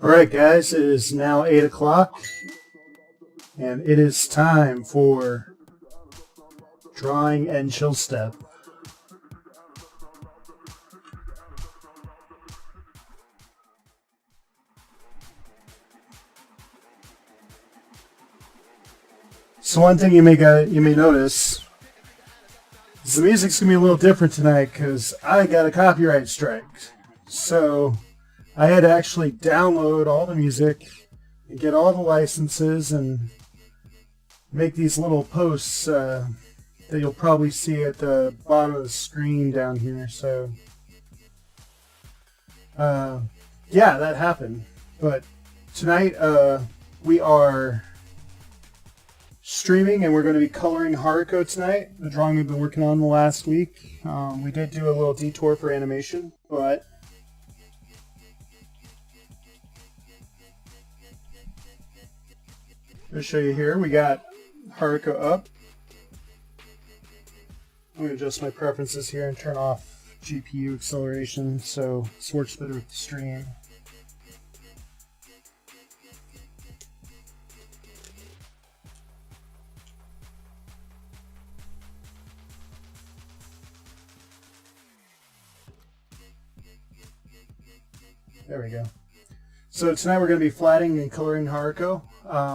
Alright guys, it is now 8 o'clock and it is time for drawing and Chillstep. So one thing you may notice is the music's going to be a little different tonight because I got a copyright strike. So I had to actually download all the music and get all the licenses and make these little posts that you'll probably see at the bottom of the screen down here. So yeah, that happened. But tonight we are streaming and we're going to be coloring Haruko tonight, the drawing we've been working on the last week. We did do a little detour for animation, but I'll show you here. We got Haruko up. I'm going to adjust my preferences here and turn off GPU acceleration so this works better with the stream. There we go. So tonight we're going to be flatting and coloring Haruko.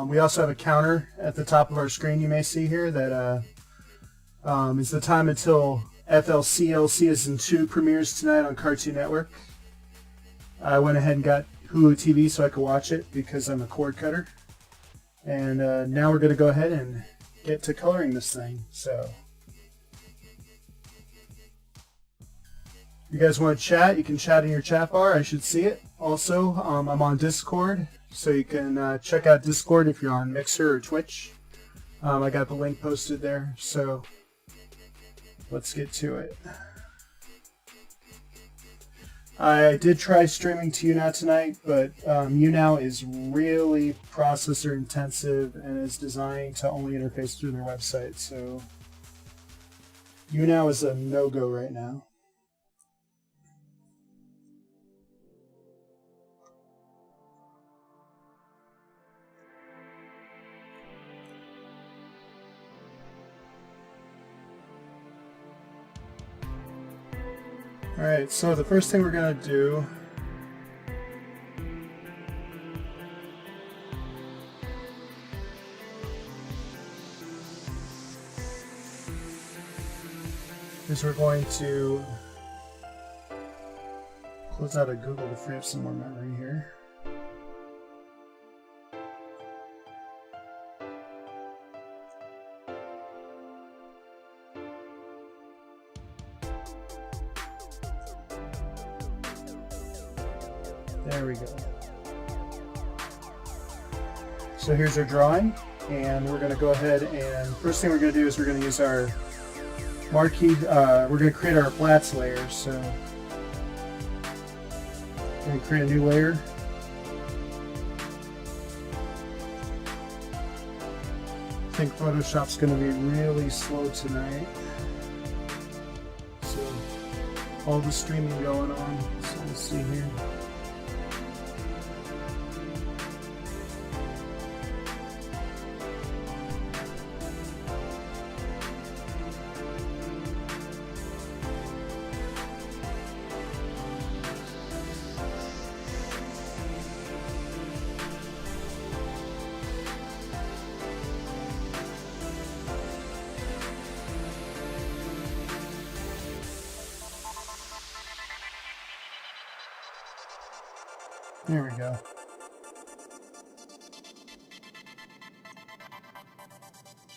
We also have a counter at the top of our screen you may see here that is the time until FLCL Season 2 premieres tonight on Cartoon Network. I went ahead and got Hulu TV so I could watch it because I'm a cord cutter. And now we're going to go ahead and get to coloring this thing. So if you guys want to chat, you can chat in your chat bar. I should see it. Also, I'm on Discord, so you can check out Discord if you're on Mixer or Twitch. I got the link posted there, so let's get to it. I did try streaming to YouNow tonight, but YouNow is really processor intensive and is designed to only interface through their website, so YouNow is a no-go right now. Alright, so the first thing we're going to do is we're going to close out of Google to free up some more memory here. There we go. So here's our drawing, and we're going to go ahead and first thing we're going to do is we're going to use our marquee. We're going to create our flats layer. So we're going to create a new layer. I think Photoshop's going to be really slow tonight. So all the streaming going on. So let's see here. There we go.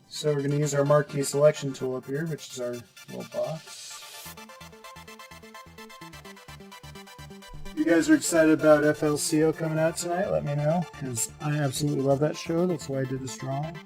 So we're going to use our marquee selection tool up here, which is our little box. If you guys are excited about FLCO coming out tonight, let me know, because I absolutely love that show. That's why I did this drawing.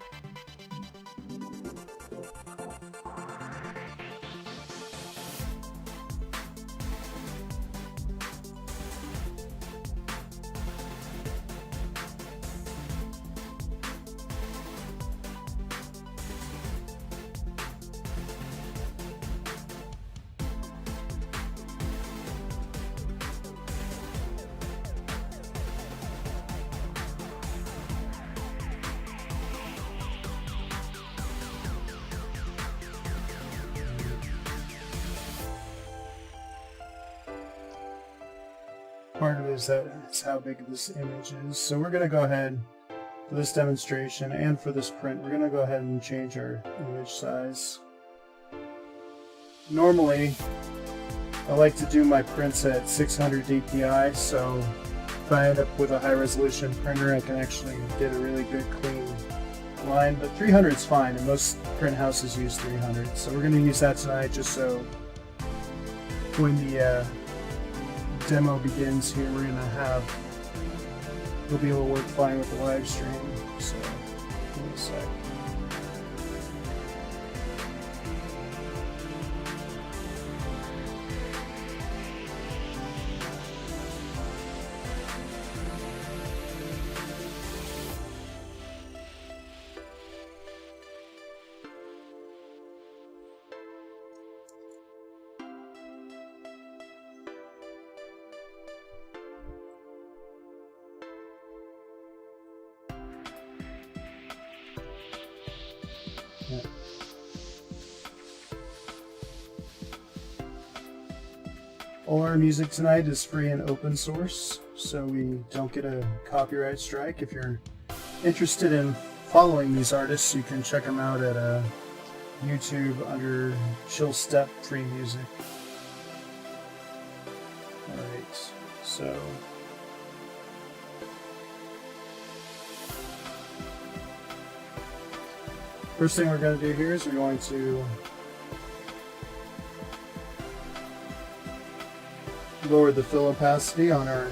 part of it is that it's how big this image is. So we're going to go ahead for this demonstration and for this print, we're going to go ahead and change our image size. Normally, I like to do my prints at 600 dpi, so if I end up with a high resolution printer, I can actually get a really good clean line, but 300 is fine, and most print houses use 300. So we're going to use that tonight just so when the demo begins here, we're going to have, we'll be able to work fine with the live stream. So, give me a sec. Yeah. All our music tonight is free and open source, so we don't get a copyright strike. If you're interested in following these artists, you can check them out at YouTube under Chillstep free music. Alright, so first thing we're going to do here is we're going to lower the fill opacity on our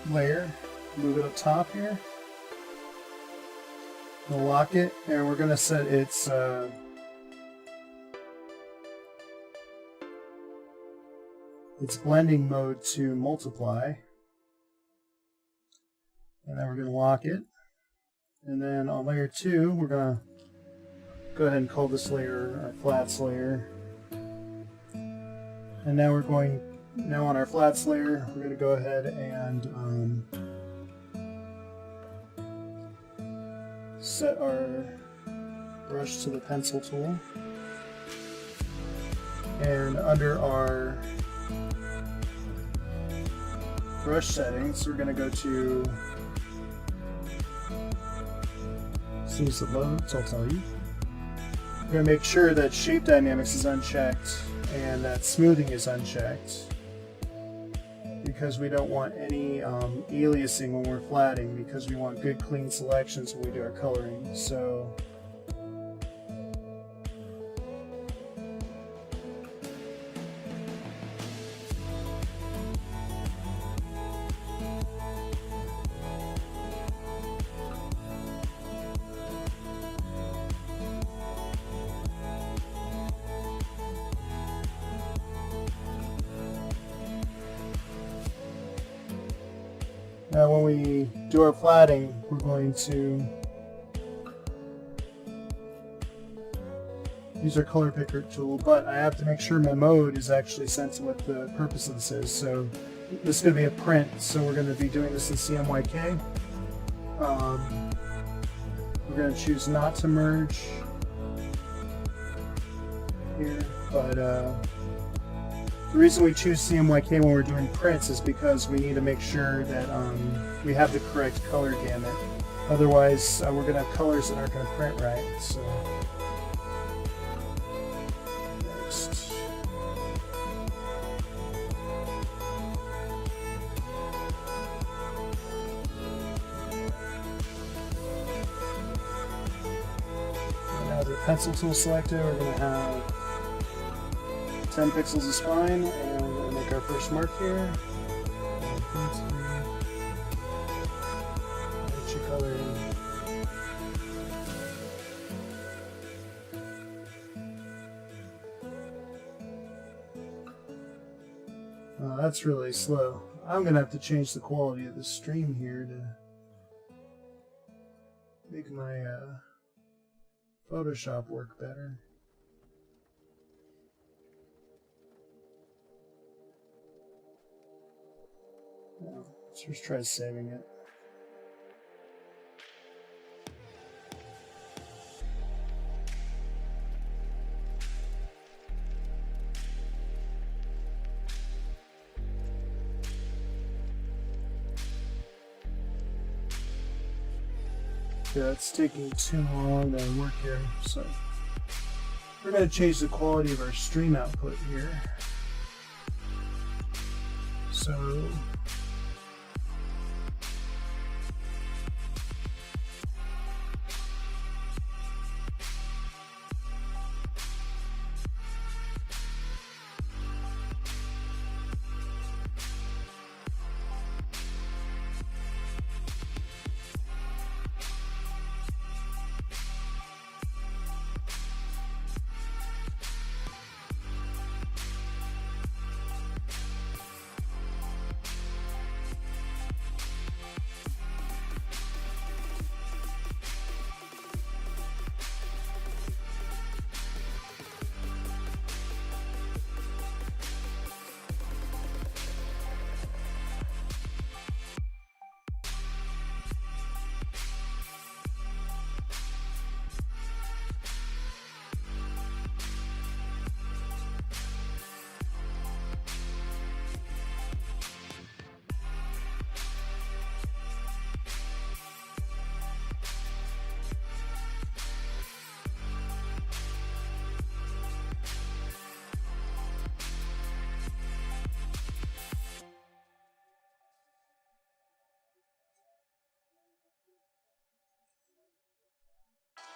layer, move it up top here, we'll lock it, and we're going to set its blending mode to multiply. And then we're going to lock it. And then on layer 2, we're going to go ahead and call this layer our flats layer. And now we're going, now on our flats layer, we're going to go ahead and set our brush to the pencil tool. And under our brush settings, we're going to go to, as soon as it loads, I'll tell you. We're going to make sure that shape dynamics is unchecked and that smoothing is unchecked, because we don't want any aliasing when we're flatting, because we want good clean selections when we do our coloring. So now when we do our flatting, we're going to use our color picker tool, but I have to make sure my mode is actually set to what the purpose of this is. So this is going to be a print, so we're going to be doing this in CMYK. We're going to choose not to merge here, but the reason we choose CMYK when we're doing prints is because we need to make sure that we have the correct color gamut. Otherwise, we're going to have colors that aren't going to print right. So next. Now the pencil tool selected, we're going to have 10 pixels of spine, and we're going to make our first mark here. Color. Oh, that's really slow. I'm going to have to change the quality of the stream here to make my Photoshop work better. Let's just try saving it. Yeah, it's taking too long to work here, so we're going to change the quality of our stream output here. So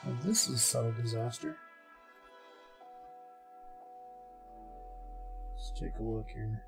well, this is a subtle disaster. Let's take a look here.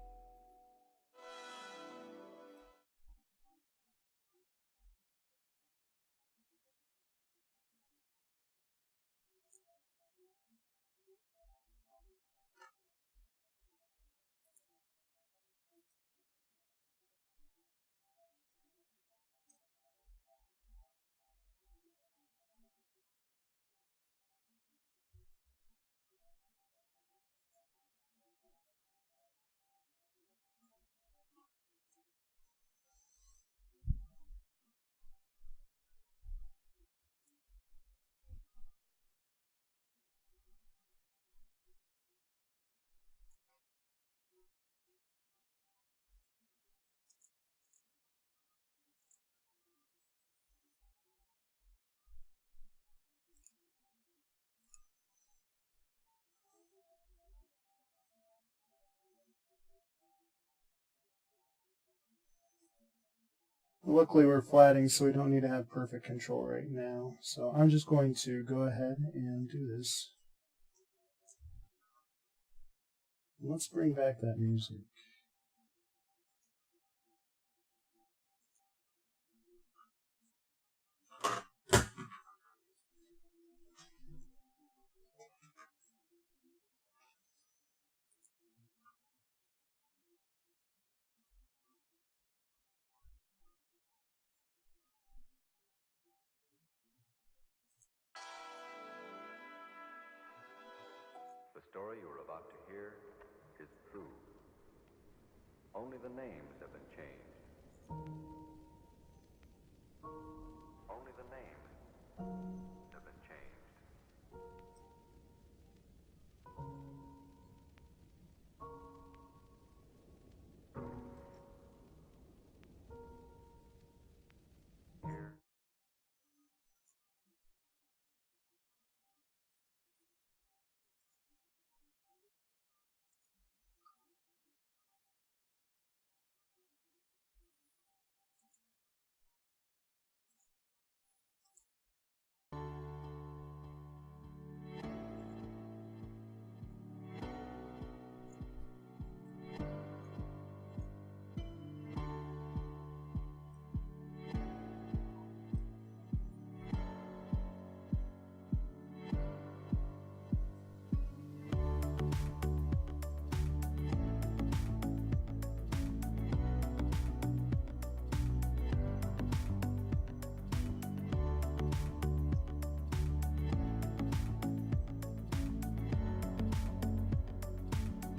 Luckily we're flatting, so we don't need to have perfect control right now. So I'm just going to go ahead and do this. Let's bring back that music. The story you are about to hear is true. Only the names have been changed. Only the names have been changed. Here.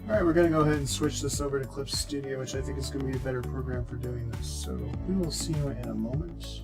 Alright, we're going to go ahead and switch this over to Clip Studio, which I think is going to be a better program for doing this. So we will see you in a moment.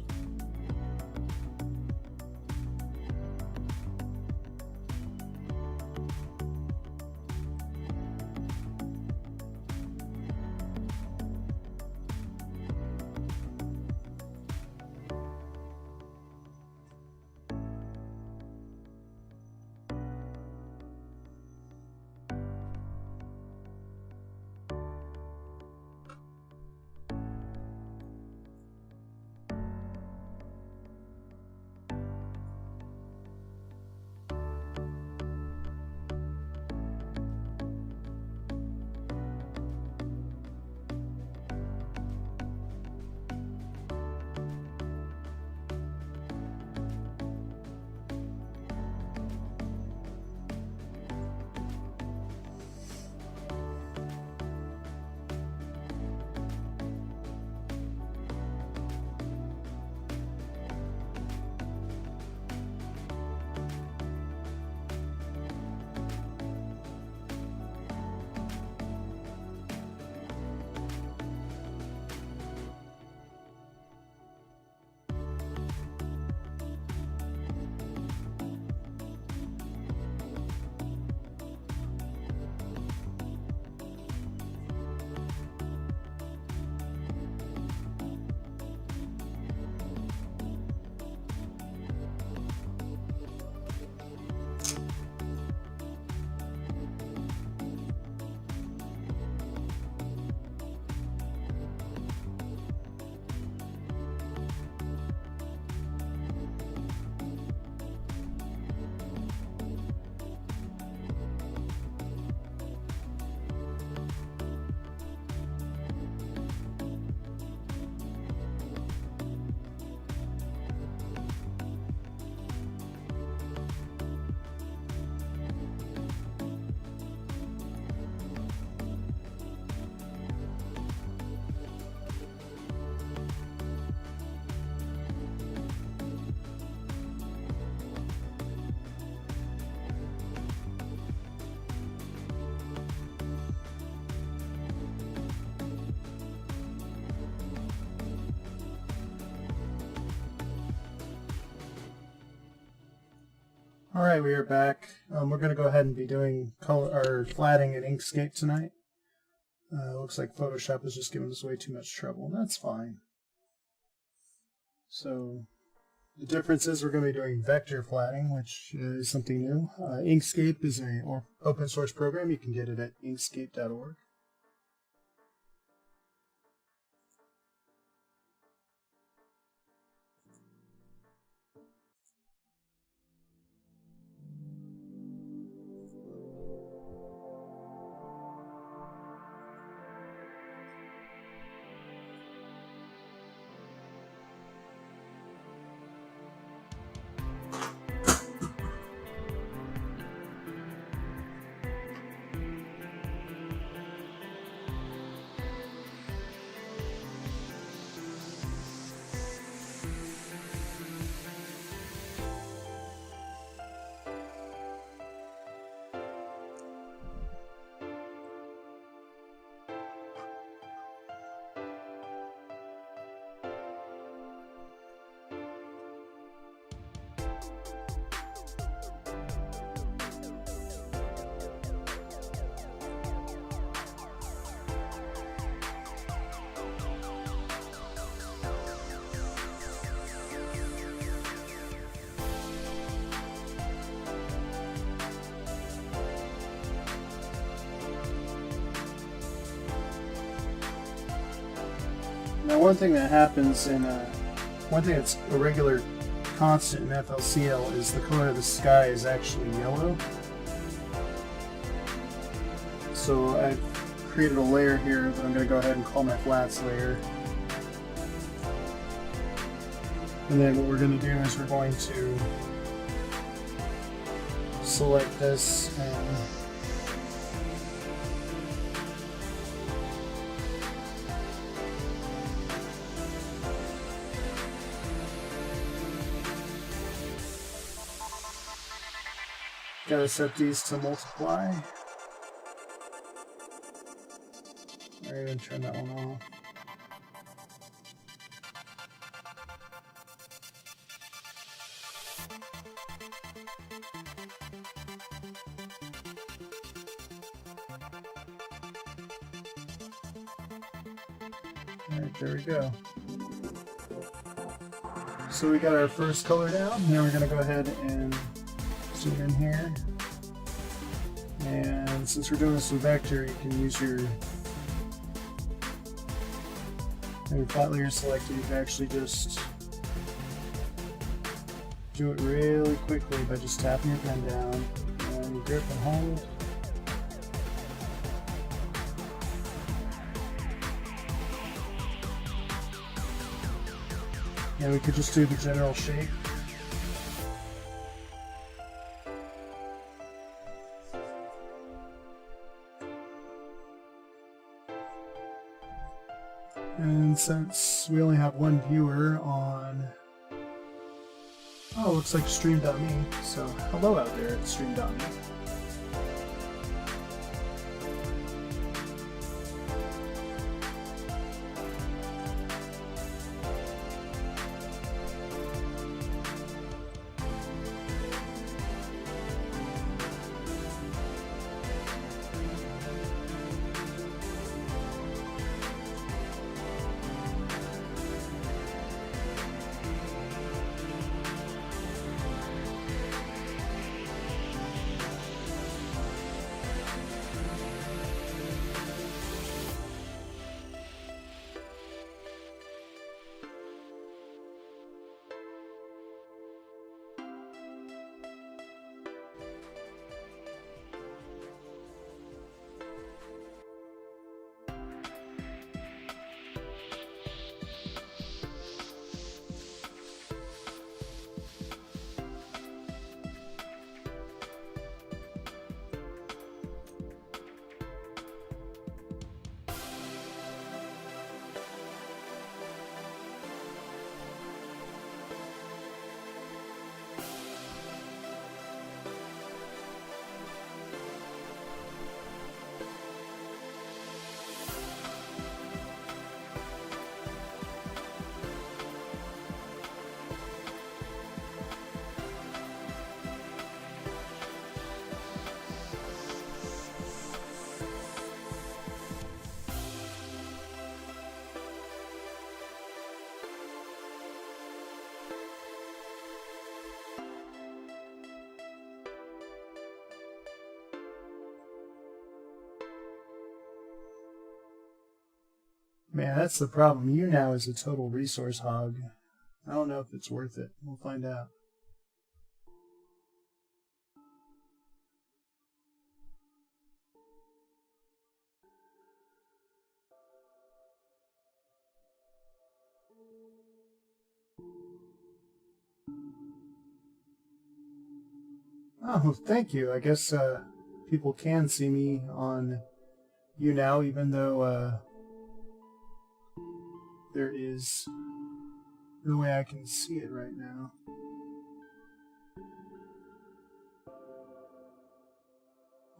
All right, we are back. We're going to go ahead and be doing flatting in Inkscape tonight. Looks like Photoshop is just giving us way too much trouble. That's fine. So the difference is we're going to be doing vector flatting, which is something new. Inkscape is an open source program. You can get it at inkscape.org. Now, one thing that happens one thing that's a regular constant in FLCL is the color of the sky is actually yellow. So I've created a layer here that I'm going to go ahead and call my flats layer. And then what we're going to do is we're going to select this and gotta set these to multiply. Alright, and turn that one off. Alright, there we go. So we got our first color down. Now we're gonna go ahead and zoom in here, and since we're doing this with vector, you can use your flat layer selected. You can actually just do it really quickly by just tapping your pen down and you grip and hold. And we could just do the general shape. And since we only have one viewer on, looks like stream.me, so hello out there at stream.me. Man, that's the problem. You now is a total resource hog. I don't know if it's worth it. We'll find out. Oh, thank you. I guess people can see me on you now, even though there is no way I can see it right now.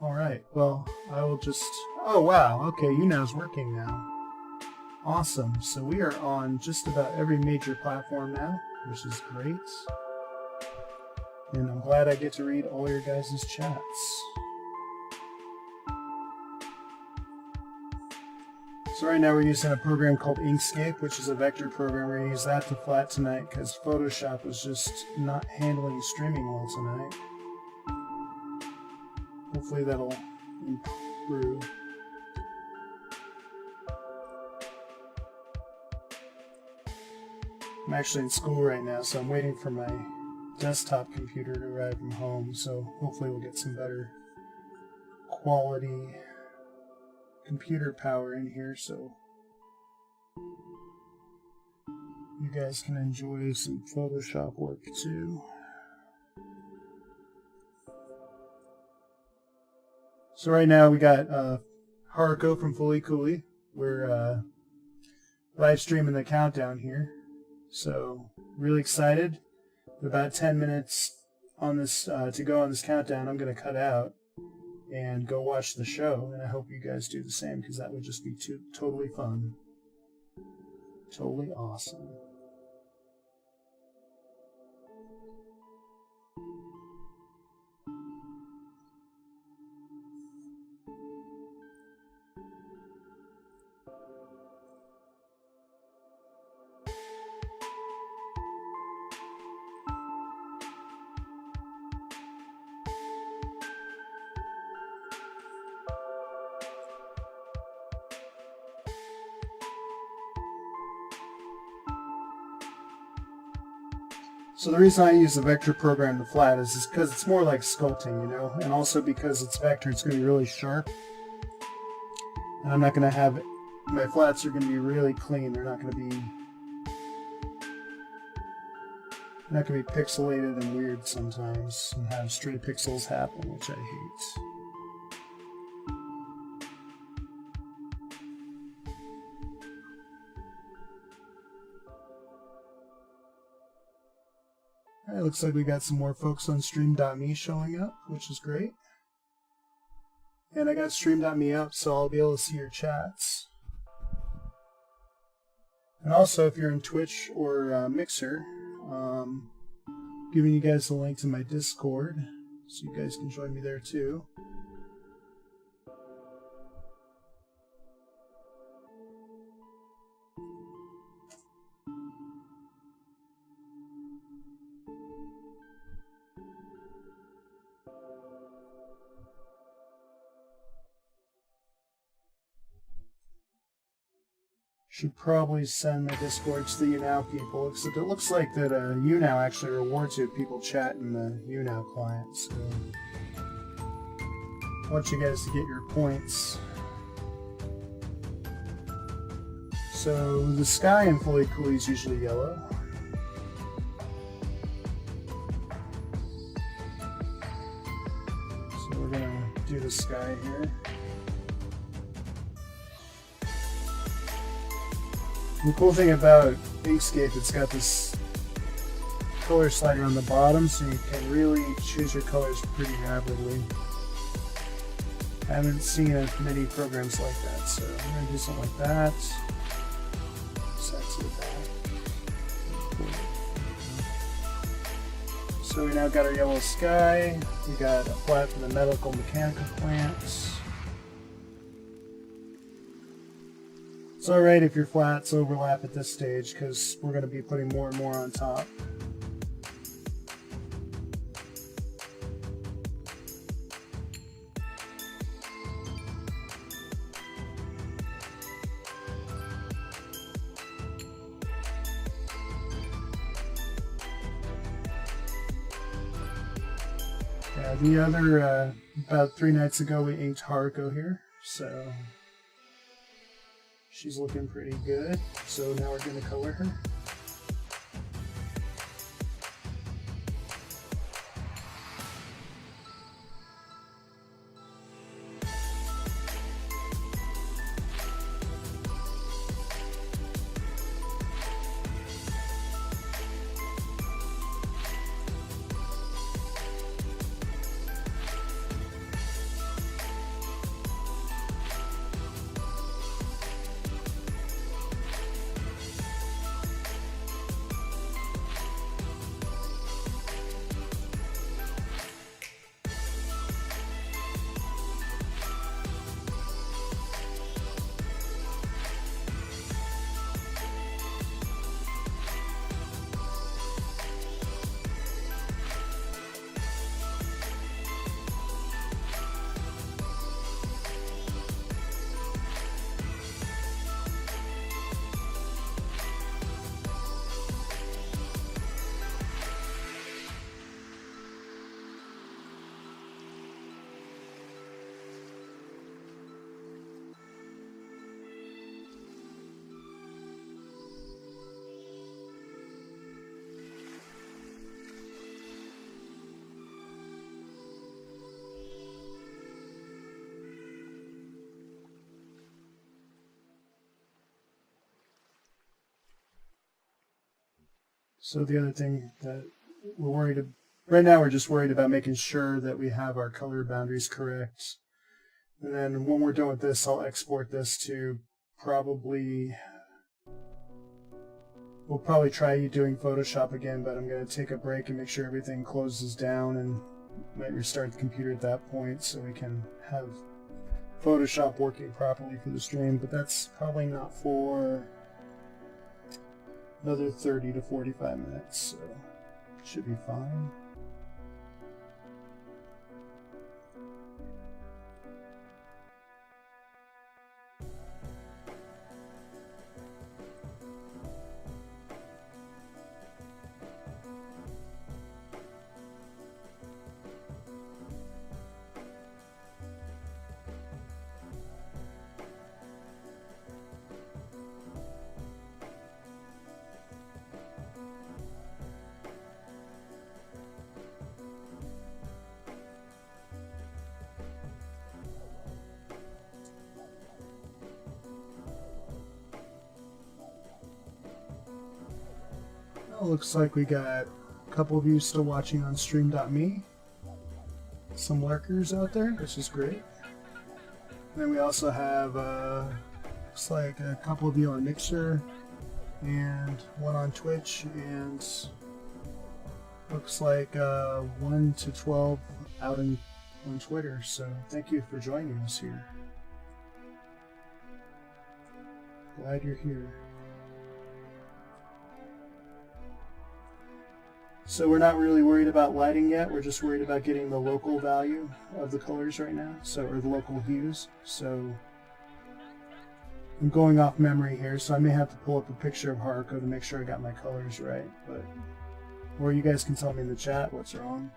Alright, well, I will just... Oh, wow, okay, YouNow's working now. Awesome, so we are on just about every major platform now, which is great. And I'm glad I get to read all your guys' chats. So right now we're using a program called Inkscape, which is a vector program. We're going to use that to flat tonight because Photoshop was just not handling streaming well tonight. Hopefully that'll improve. I'm actually in school right now, so I'm waiting for my desktop computer to arrive from home, so hopefully we'll get some better quality computer power in here so you guys can enjoy some Photoshop work too. So right now we got Haruko from Fully Cooley. We're live streaming the countdown here, so really excited. About 10 minutes on this to go on this countdown. I'm going to cut out and go watch the show, and I hope you guys do the same because that would just be totally fun, totally awesome. So the reason I use the vector program to flat is because it's more like sculpting, you know, and also because it's vector, it's going to be really sharp. And I'm not going to have it, my flats are going to be really clean. They're not going to be pixelated and weird sometimes and have stray pixels happen, which I hate. Alright, looks like we got some more folks on Stream.me showing up, which is great. And I got Stream.me up, so I'll be able to see your chats. And also, if you're in Twitch or Mixer, giving you guys the link to my Discord, so you guys can join me there too. Should probably send my Discord to the YouNow people, except it looks like that YouNow actually rewards you if people chat in the YouNow client, so I want you guys to get your points. So the sky in Fully Cooley is usually yellow. So we're gonna do the sky here. The cool thing about Inkscape, it's got this color slider on the bottom, so you can really choose your colors pretty rapidly. I haven't seen many programs like that, so I'm going to do something like that. Set to that. So we now got our yellow sky, we got a flat for the medical mechanical plants. It's alright if your flats overlap at this stage because we're going to be putting more and more on top. Yeah, the other, about 3 nights ago, we inked Haruko here, so she's looking pretty good. So now we're going to color her. So the other thing that we're worried about, right now we're just worried about making sure that we have our color boundaries correct. And then when we're done with this, I'll export this to we'll probably try doing Photoshop again, but I'm going to take a break and make sure everything closes down and might restart the computer at that point so we can have Photoshop working properly for the stream, but that's probably not for another 30 to 45 minutes, so it should be fine. Well, looks like we got a couple of you still watching on stream.me. Some lurkers out there, which is great. And then we also have, looks like a couple of you on Mixer, and one on Twitch, and looks like 1 to 12 out on Twitter. So thank you for joining us here. Glad you're here. So we're not really worried about lighting yet, we're just worried about getting the local value of the colors right now, or the local hues. So I'm going off memory here, so I may have to pull up a picture of Haruko to make sure I got my colors right, or you guys can tell me in the chat what's wrong.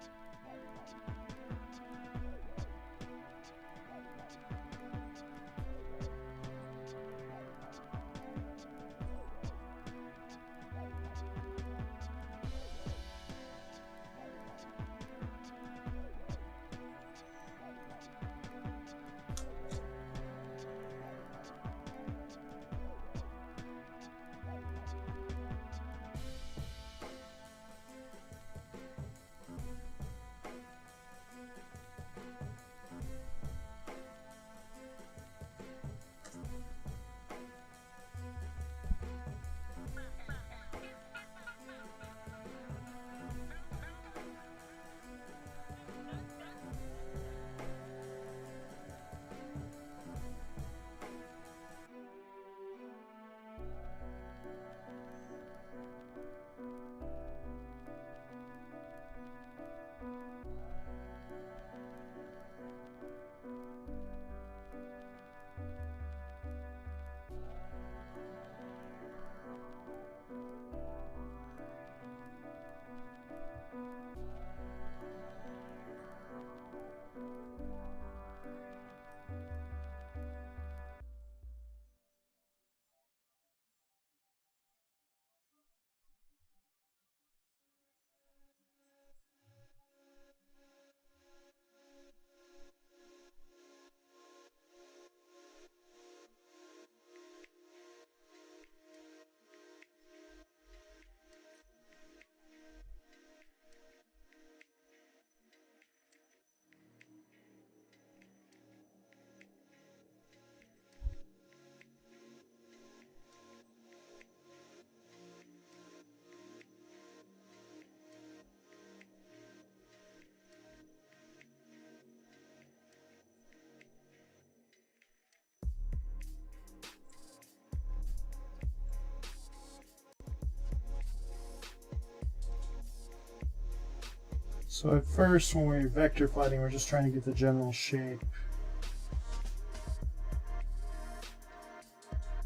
So at first, when we're vector flatting, we're just trying to get the general shape.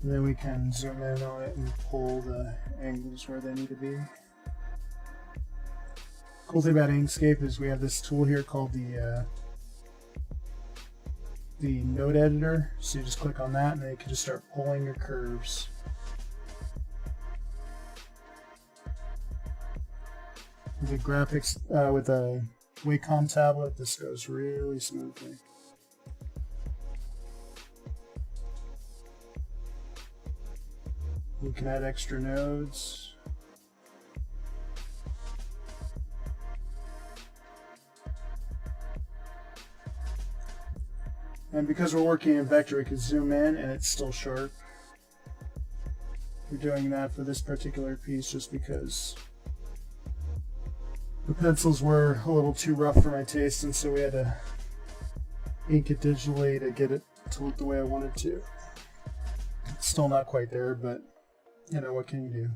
And then we can zoom in on it and pull the angles where they need to be. Cool thing about Inkscape is we have this tool here called the node editor. So you just click on that and then you can just start pulling your curves. With the graphics, with a Wacom tablet, this goes really smoothly. You can add extra nodes. And because we're working in vector, we can zoom in and it's still sharp. We're doing that for this particular piece just because the pencils were a little too rough for my taste, and so we had to ink it digitally to get it to look the way I wanted to. It's still not quite there, but you know, what can you do?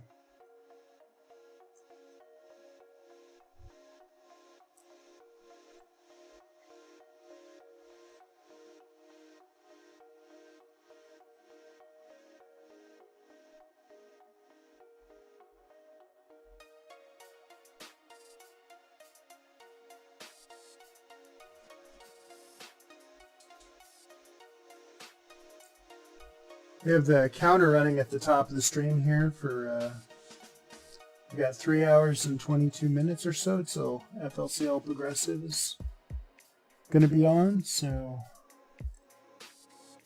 We have the counter running at the top of the stream here for, we got 3 hours and 22 minutes or so till FLCL Progressive is going to be on, so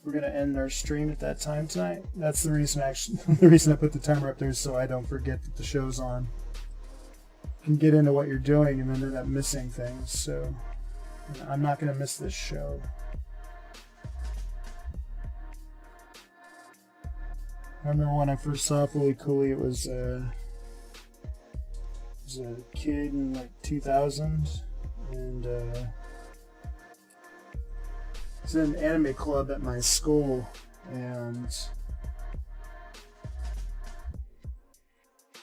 we're going to end our stream at that time tonight. That's the reason, actually, the reason I put the timer up there is so I don't forget that the show's on. You can get into what you're doing and then end up missing things, so I'm not going to miss this show. I remember when I first saw Fully Cooley, it was a kid in like 2000, and it's an anime club at my school, and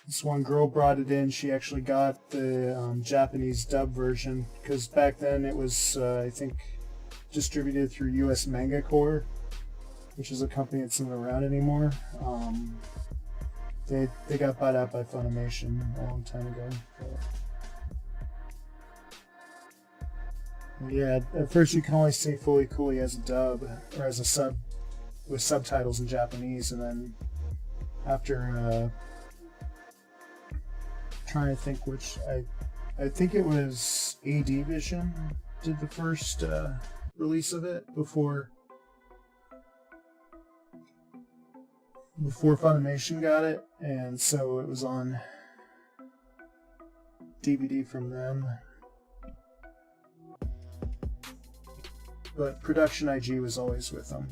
this one girl brought it in. She actually got the Japanese dub version, because back then it was, I think, distributed through US Manga Corps, which is a company that's not around anymore. They got bought out by Funimation a long time ago. But yeah, at first you can only see Fully Cooley as a dub, or as a sub, with subtitles in Japanese, and then after trying to think which, I think it was AD Vision did the first release of it before Funimation got it, and so it was on DVD from them. But Production IG was always with them.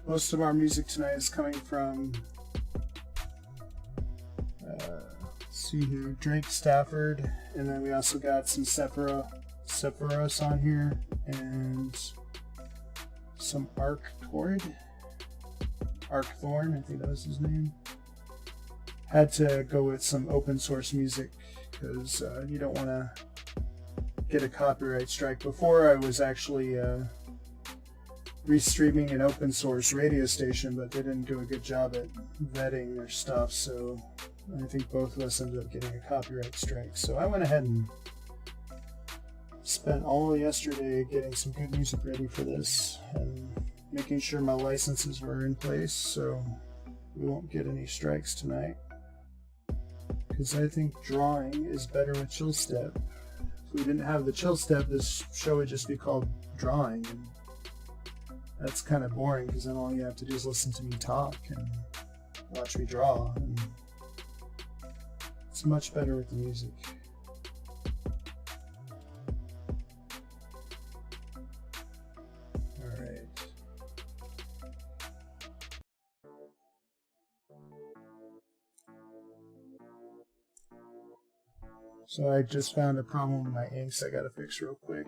Most of our music tonight is coming from, let's see here, Drake Stafford, and then we also got some Sephiroth on here, and some Arkthorn, I think that was his name. Had to go with some open source music, because you don't want to get a copyright strike. Before I was actually restreaming an open source radio station, but they didn't do a good job at vetting their stuff, so I think both of us ended up getting a copyright strike. So I went ahead and spent all of yesterday getting some good music ready for this and making sure my licenses were in place so we won't get any strikes tonight, because I think drawing is better with Chillstep. If we didn't have the Chillstep, this show would just be called Drawing, and that's kind of boring, because then all you have to do is listen to me talk and watch me draw, and it's much better with the music. Alright. So I just found a problem with my inks I gotta fix real quick.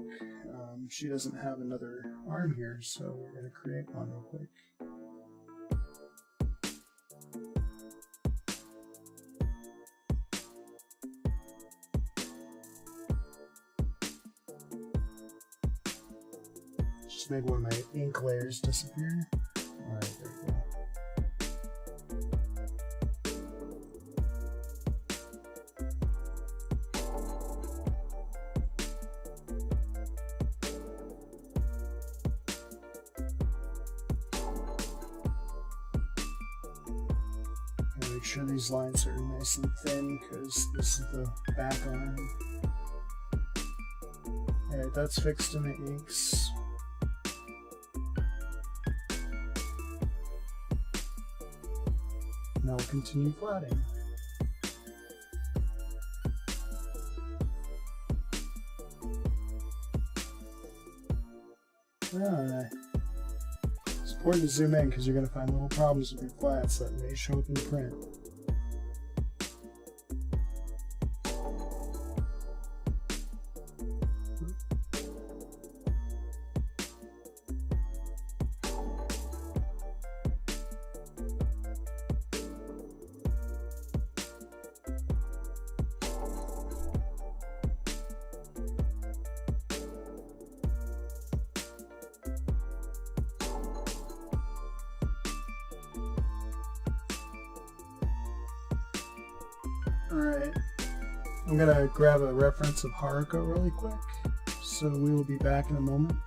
She doesn't have another arm here, so we're gonna create one real quick. Just made one of my ink layers disappear. Alright, there we go. Make sure these lines are nice and thin because this is the back arm. Alright, that's fixed in the inks. Now we'll continue flatting. Alright. It's important to zoom in because you're going to find little problems with your flats that may show up in the print. Alright, I'm going to grab a reference of Haruko really quick, so we will be back in a moment.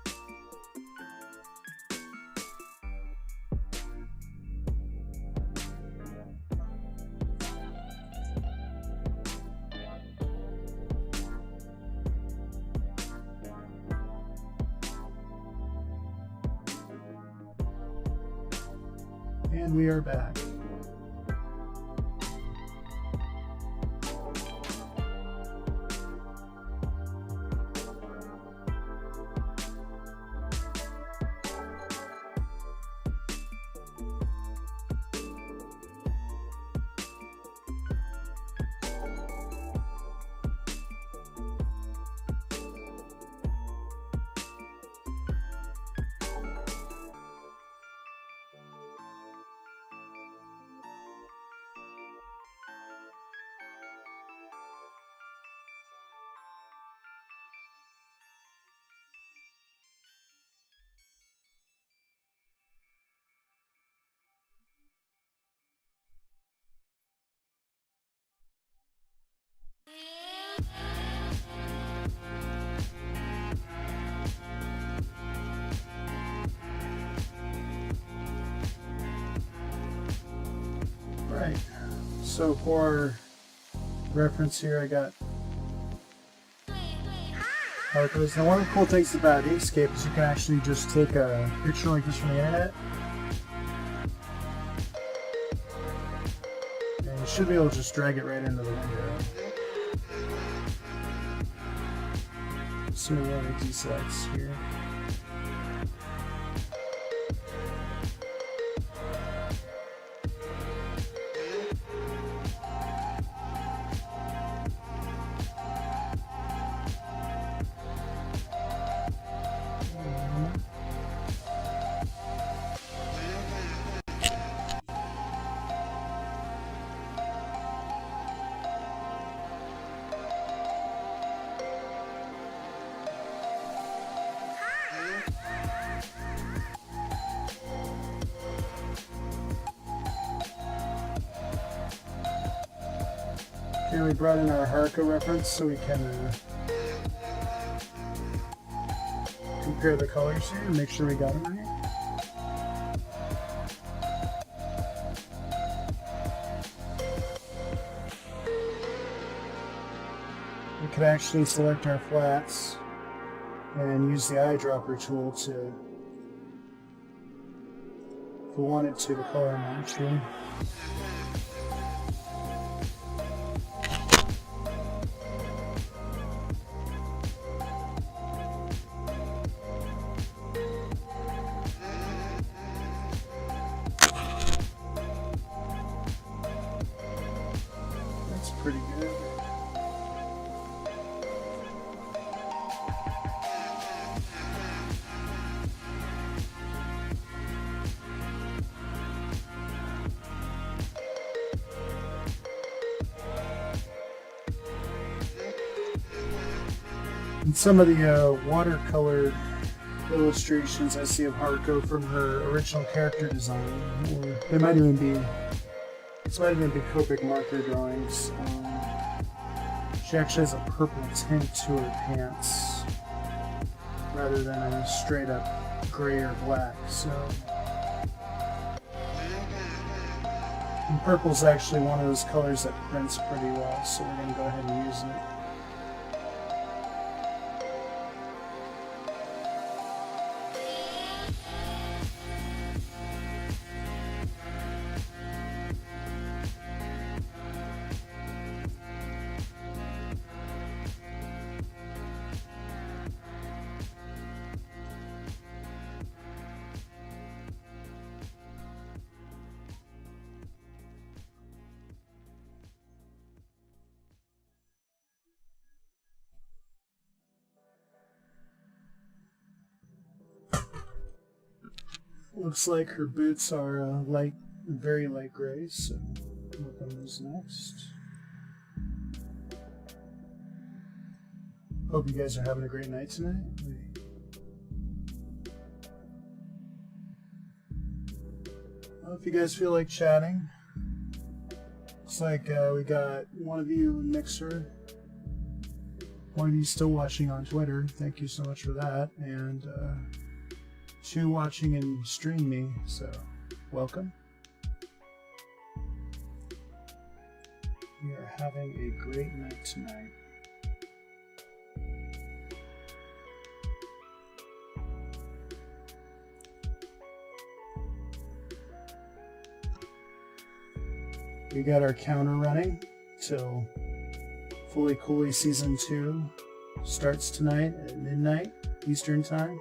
And we are back. Right, so for reference here I got Haruko's. Now one of the cool things about Inkscape is you can actually just take a picture like this from the internet and you should be able to just drag it right into the window. So we want to deselect here. Okay, we brought in our Haruko reference so we can compare the colors here and make sure we got them right. We could actually select our flats and use the eyedropper tool to, if we wanted to color match here. Pretty good. And some of the watercolor illustrations I see of Haruko from her original character design, or they might even be, this might even be Copic marker drawings. She actually has a purple tint to her pants rather than a straight up gray or black. So, and purple's actually one of those colors that prints pretty well, so we're going to go ahead and use it. Looks like her boots are very light gray, so work on those next. Hope you guys are having a great night tonight. Well, if you guys feel like chatting, looks like we got one of you in Mixer, one of you still watching on Twitter. Thank you so much for that, and 2 watching and stream me, so welcome. We are having a great night tonight. We got our counter running till Fully Cooley Season 2 starts tonight at midnight Eastern Time.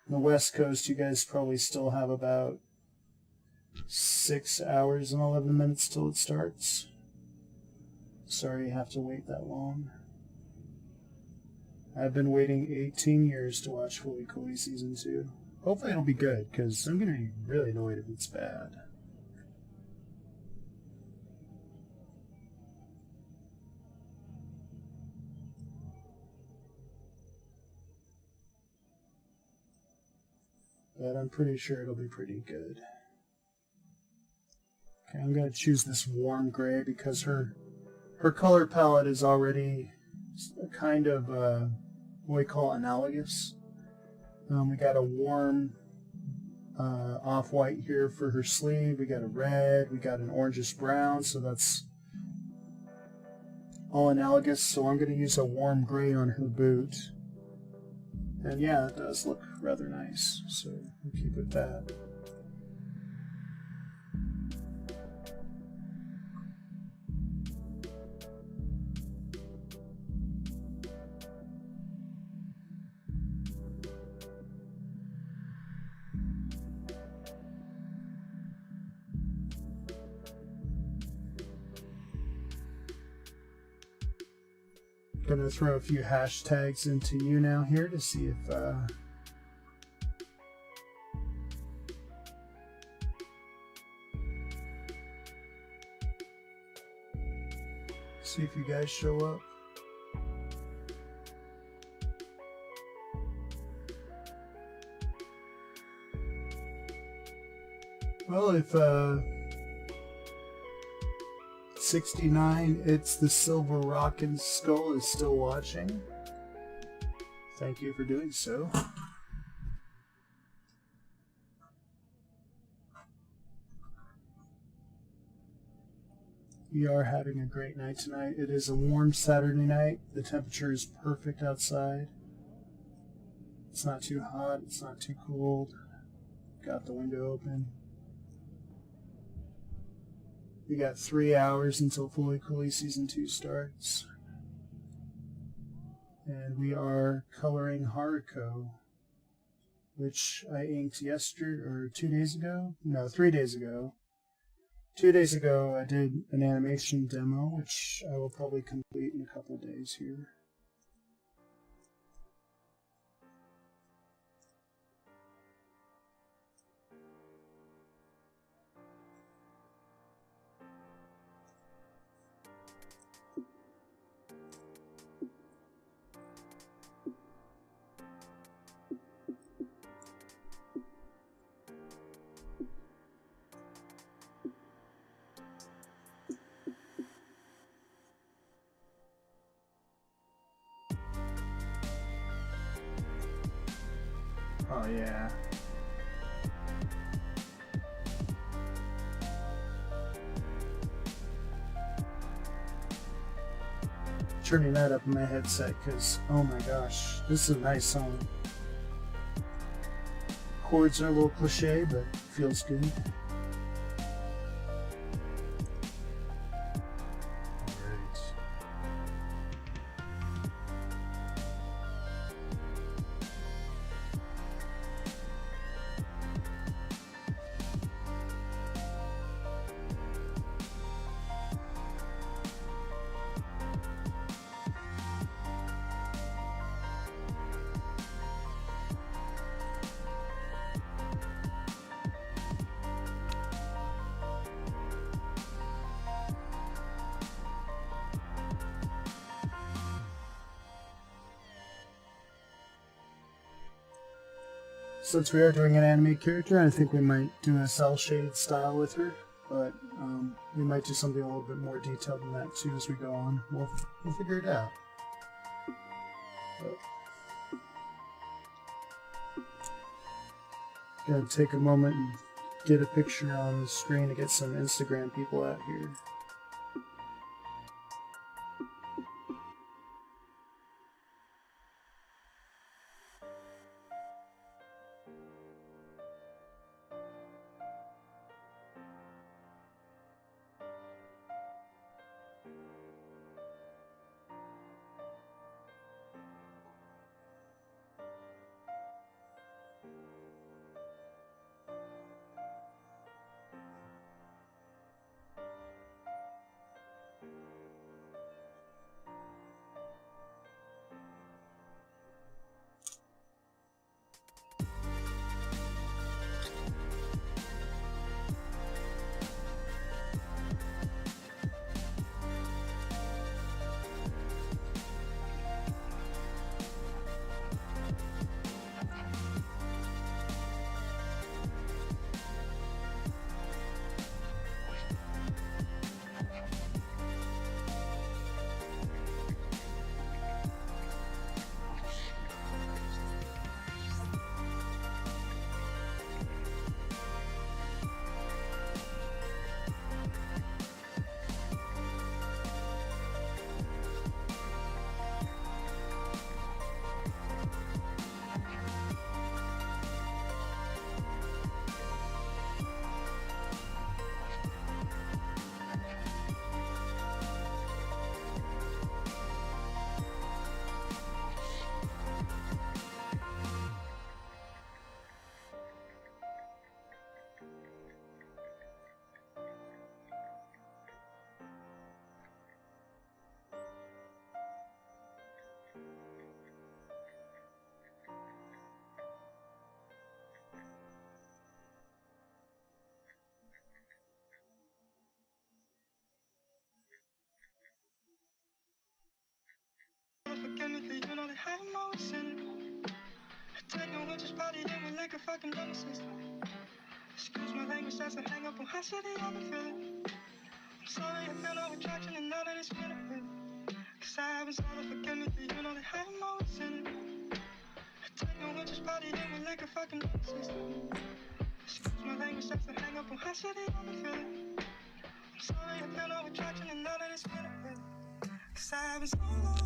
On the West Coast, you guys probably still have about 6 hours and 11 minutes till it starts. Sorry you have to wait that long. I've been waiting 18 years to watch Fully Cooley Season 2. Hopefully it'll be good, because I'm going to be really annoyed if it's bad. But I'm pretty sure it'll be pretty good. Okay, I'm going to choose this warm gray because her color palette is already a kind of what we call analogous. We got a warm off-white here for her sleeve. We got a red. We got an orangish brown, so that's all analogous. So I'm going to use a warm gray on her boot. And yeah, it does look rather nice, so we'll keep it that. Gonna throw a few hashtags into you now here to see if you guys show up. Well, if 69, it's the Silver Rockin' Skull is still watching. Thank you for doing so. We are having a great night tonight. It is a warm Saturday night. The temperature is perfect outside. It's not too hot, it's not too cold. Got the window open. We got 3 hours until Fully Cooley Season 2 starts. And we are coloring Haruko, which I inked yesterday, or 2 days ago? No, 3 days ago. 2 days ago I did an animation demo, which I will probably complete in a couple of days here. Oh yeah. Turning that up in my headset because, oh my gosh, this is a nice song. Chords are a little cliche, but feels good. Since we are doing an anime character, I think we might do a cel-shaded style with her, but we might do something a little bit more detailed than that too as we go on. We'll figure it out. But gotta take a moment and get a picture on the screen to get some Instagram people out here. Excuse my language, that's a hang up on how city I'm feeling. I'm sorry, I feel no attraction and now that it's been a bit. Cause I haven't started forgetting me, you know that I'm always in it. I take no just body in with like a fucking system. Excuse my language, that's a hang up on how city I'm feeling. I'm sorry, I feel no attraction and now that it's been a bit. Cause I haven't so long.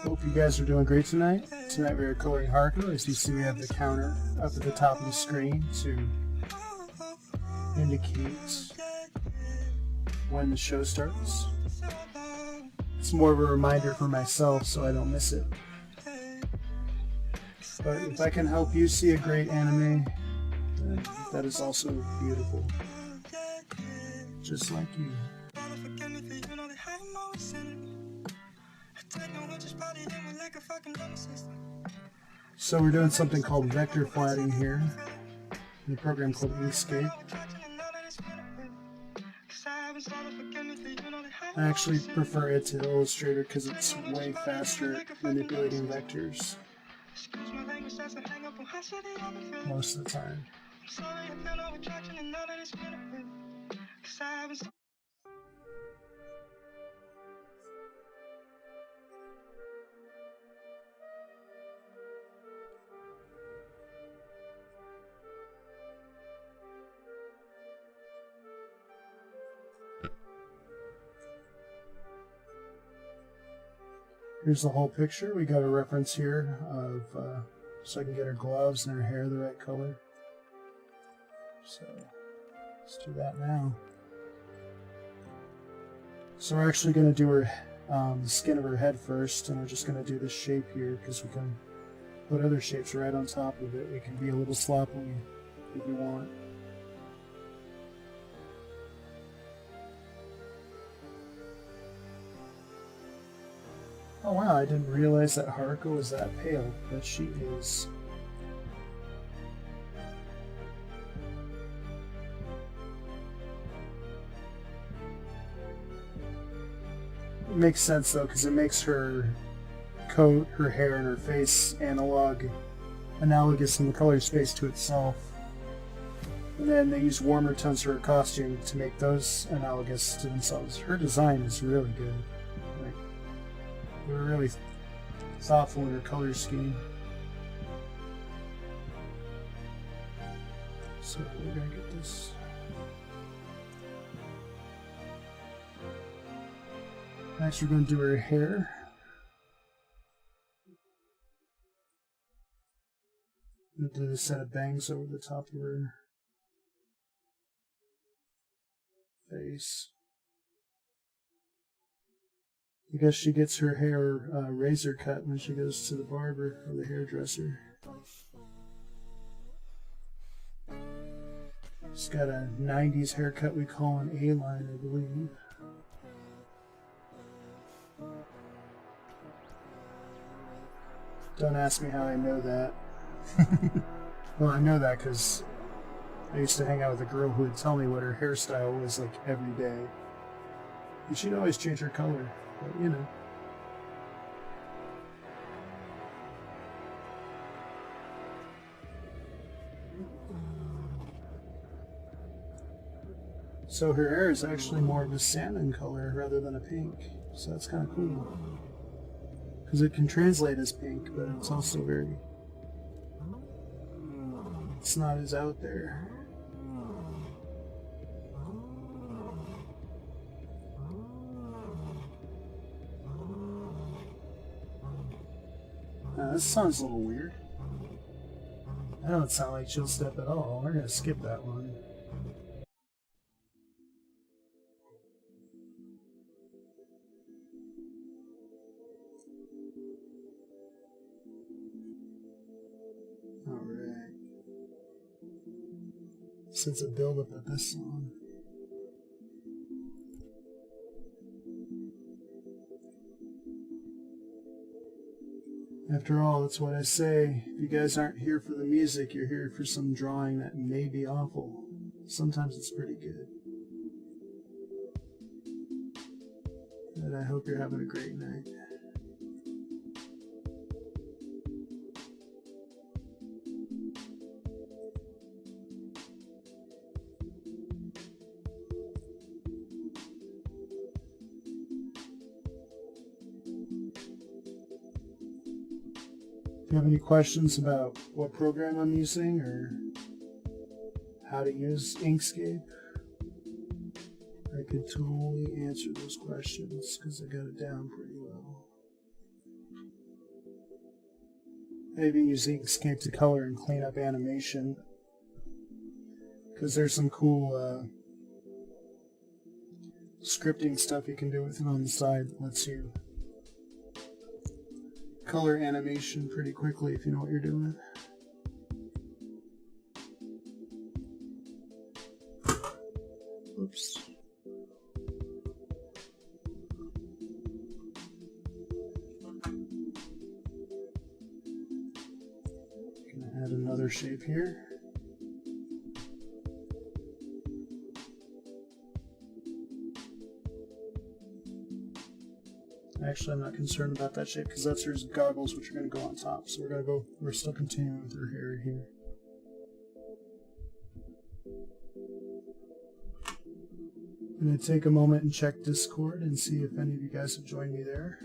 Hope you guys are doing great tonight. Tonight we are coloring Haruko. As you see, we have the counter up at the top of the screen to indicate when the show starts. It's more of a reminder for myself so I don't miss it. But if I can help you see a great anime, then that is also beautiful. Just like you. So we're doing something called vector flatting here in a program called Inkscape. I actually prefer it to Illustrator because it's way faster at manipulating vectors most of the time. Here's the whole picture. We got a reference here of so I can get her gloves and her hair the right color. So let's do that now. So we're actually going to do her the skin of her head first, and we're just going to do this shape here because we can put other shapes right on top of it. We can be a little sloppy if we want. Oh wow, I didn't realize that Haruko was that pale, but she is. It makes sense though, because it makes her coat, her hair, and her face analogous in the color space to itself. And then they use warmer tones for her costume to make those analogous to themselves. Her design is really good. Like, they were really thoughtful in her color scheme. So we're gonna get this. Next, we're going to do her hair. I'm going to do a set of bangs over the top of her face. I guess she gets her hair razor cut when she goes to the barber or the hairdresser. She's got a 90s haircut we call an A-line, I believe. Don't ask me how I know that. Well, I know that because I used to hang out with a girl who would tell me what her hairstyle was like every day. And she'd always change her color, but you know. So her hair is actually more of a salmon color rather than a pink, so that's kind of cool. Because it can translate as pink, but it's also very... It's not as out there. This sounds a little weird. That don't sound like Chillstep at all. We're going to skip that one. Alright. Since a build-up of this song. After all, that's what I say. If you guys aren't here for the music, you're here for some drawing that may be awful. Sometimes it's pretty good. But I hope you're having a great night. If you have any questions about what program I'm using or how to use Inkscape, I could totally answer those questions because I got it down pretty well. I even use Inkscape to color and clean up animation because there's some cool scripting stuff you can do with it on the side that lets you color animation pretty quickly if you know what you're doing. Oops. Gonna add another shape here. Actually, I'm not concerned about that shape because that's her goggles, which are going to go on top. So we're still continuing with her hair here. I'm going to take a moment and check Discord and see if any of you guys have joined me there.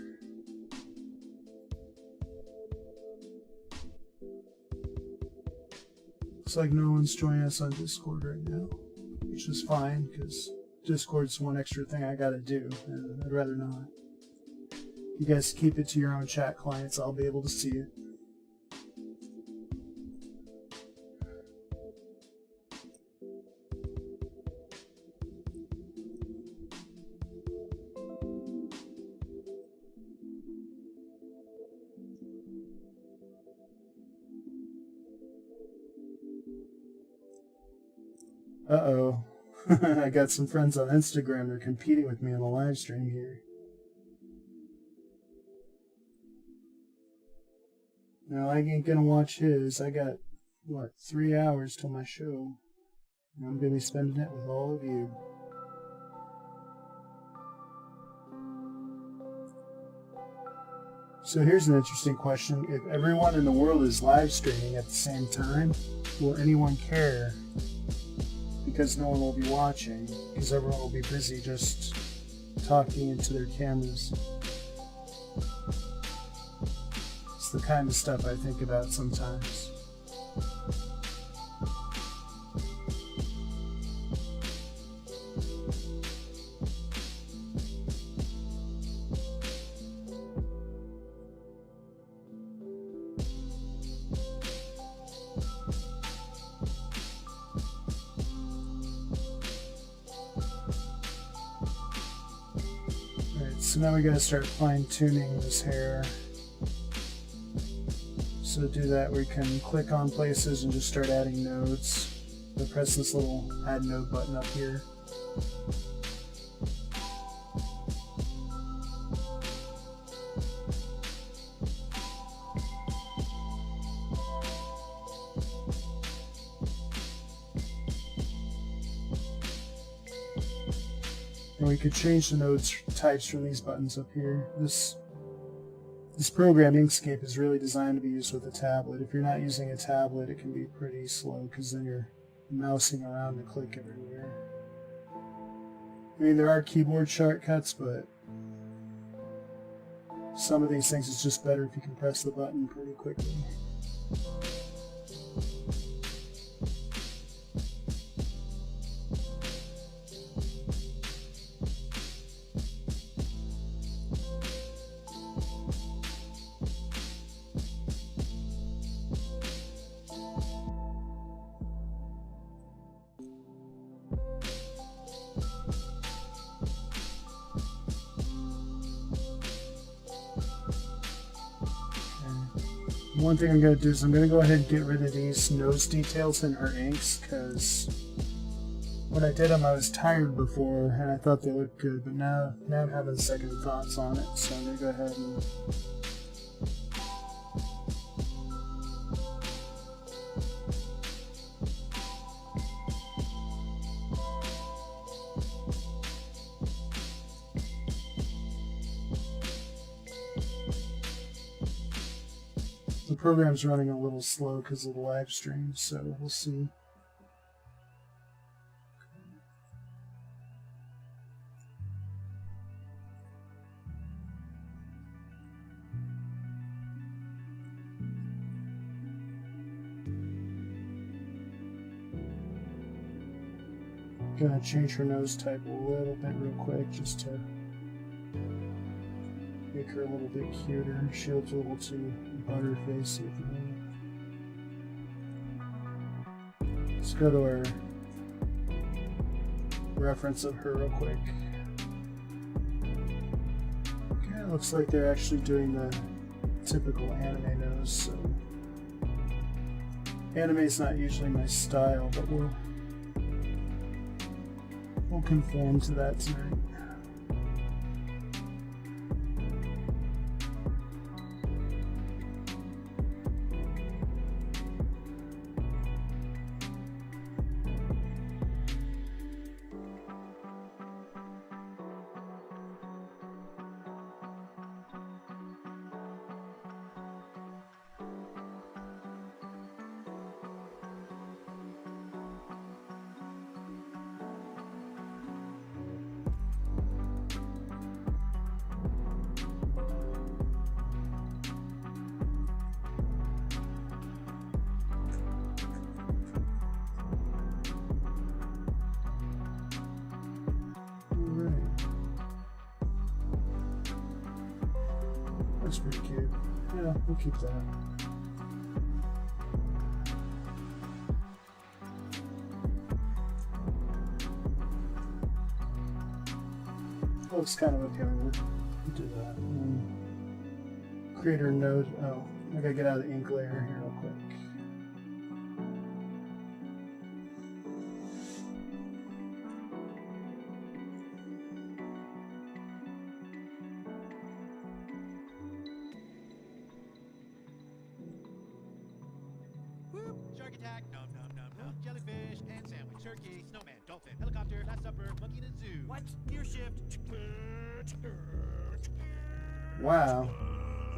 Looks like no one's joining us on Discord right now, which is fine because Discord's one extra thing I got to do, and I'd rather not. You guys keep it to your own chat clients. I'll be able to see it. Uh-oh. I got some friends on Instagram. They're competing with me on the live stream here. No, I ain't gonna watch his. I got, what, 3 hours till my show. And I'm gonna be spending it with all of you. So here's an interesting question. If everyone in the world is live streaming at the same time, will anyone care? Because no one will be watching, because everyone will be busy just talking into their cameras. It's the kind of stuff I think about sometimes. So now we gotta start fine-tuning this hair. So to do that, we can click on places and just start adding nodes. So press this little add node button up here. And we could change the nodes types from these buttons up here. This program, Inkscape, is really designed to be used with a tablet. If you're not using a tablet, it can be pretty slow because then you're mousing around to click everywhere. I mean, there are keyboard shortcuts, but some of these things it's just better if you can press the button pretty quickly. One thing I'm going to do is I'm going to go ahead and get rid of these nose details in her inks, because when I did them I was tired before and I thought they looked good, but now I'm having second thoughts on it, so I'm going to go ahead and the program's running a little slow because of the live stream, so we'll see. Gonna change her nose type a little bit real quick just to make her a little bit cuter. She looks a little too butterfacey at the moment. Let's go to our reference of her real quick. Okay, it looks like they're actually doing the typical anime nose, so anime's not usually my style, but we'll conform to that tonight. That's pretty cute. Yeah, we'll keep that. Looks kind of okay. We'll do that. Creator node. Oh, I gotta get out of the ink layer here real quick. Shark attack, nom nom nom nom. Jellyfish and sandwich, turkey, snowman, dolphin, helicopter, last supper, monkey in a zoo. What? Gear shift. Wow,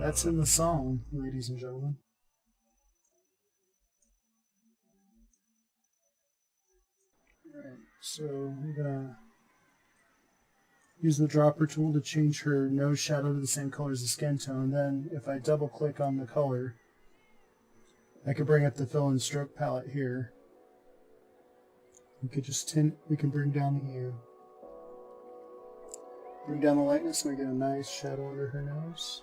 that's in the song, ladies and gentlemen. Alright, so I'm gonna use the dropper tool to change her nose shadow to the same color as the skin tone. Then, if I double click on the color, I can bring up the fill and stroke palette here. We could just we can bring down the hue. Bring down the lightness and we get a nice shadow under her nose.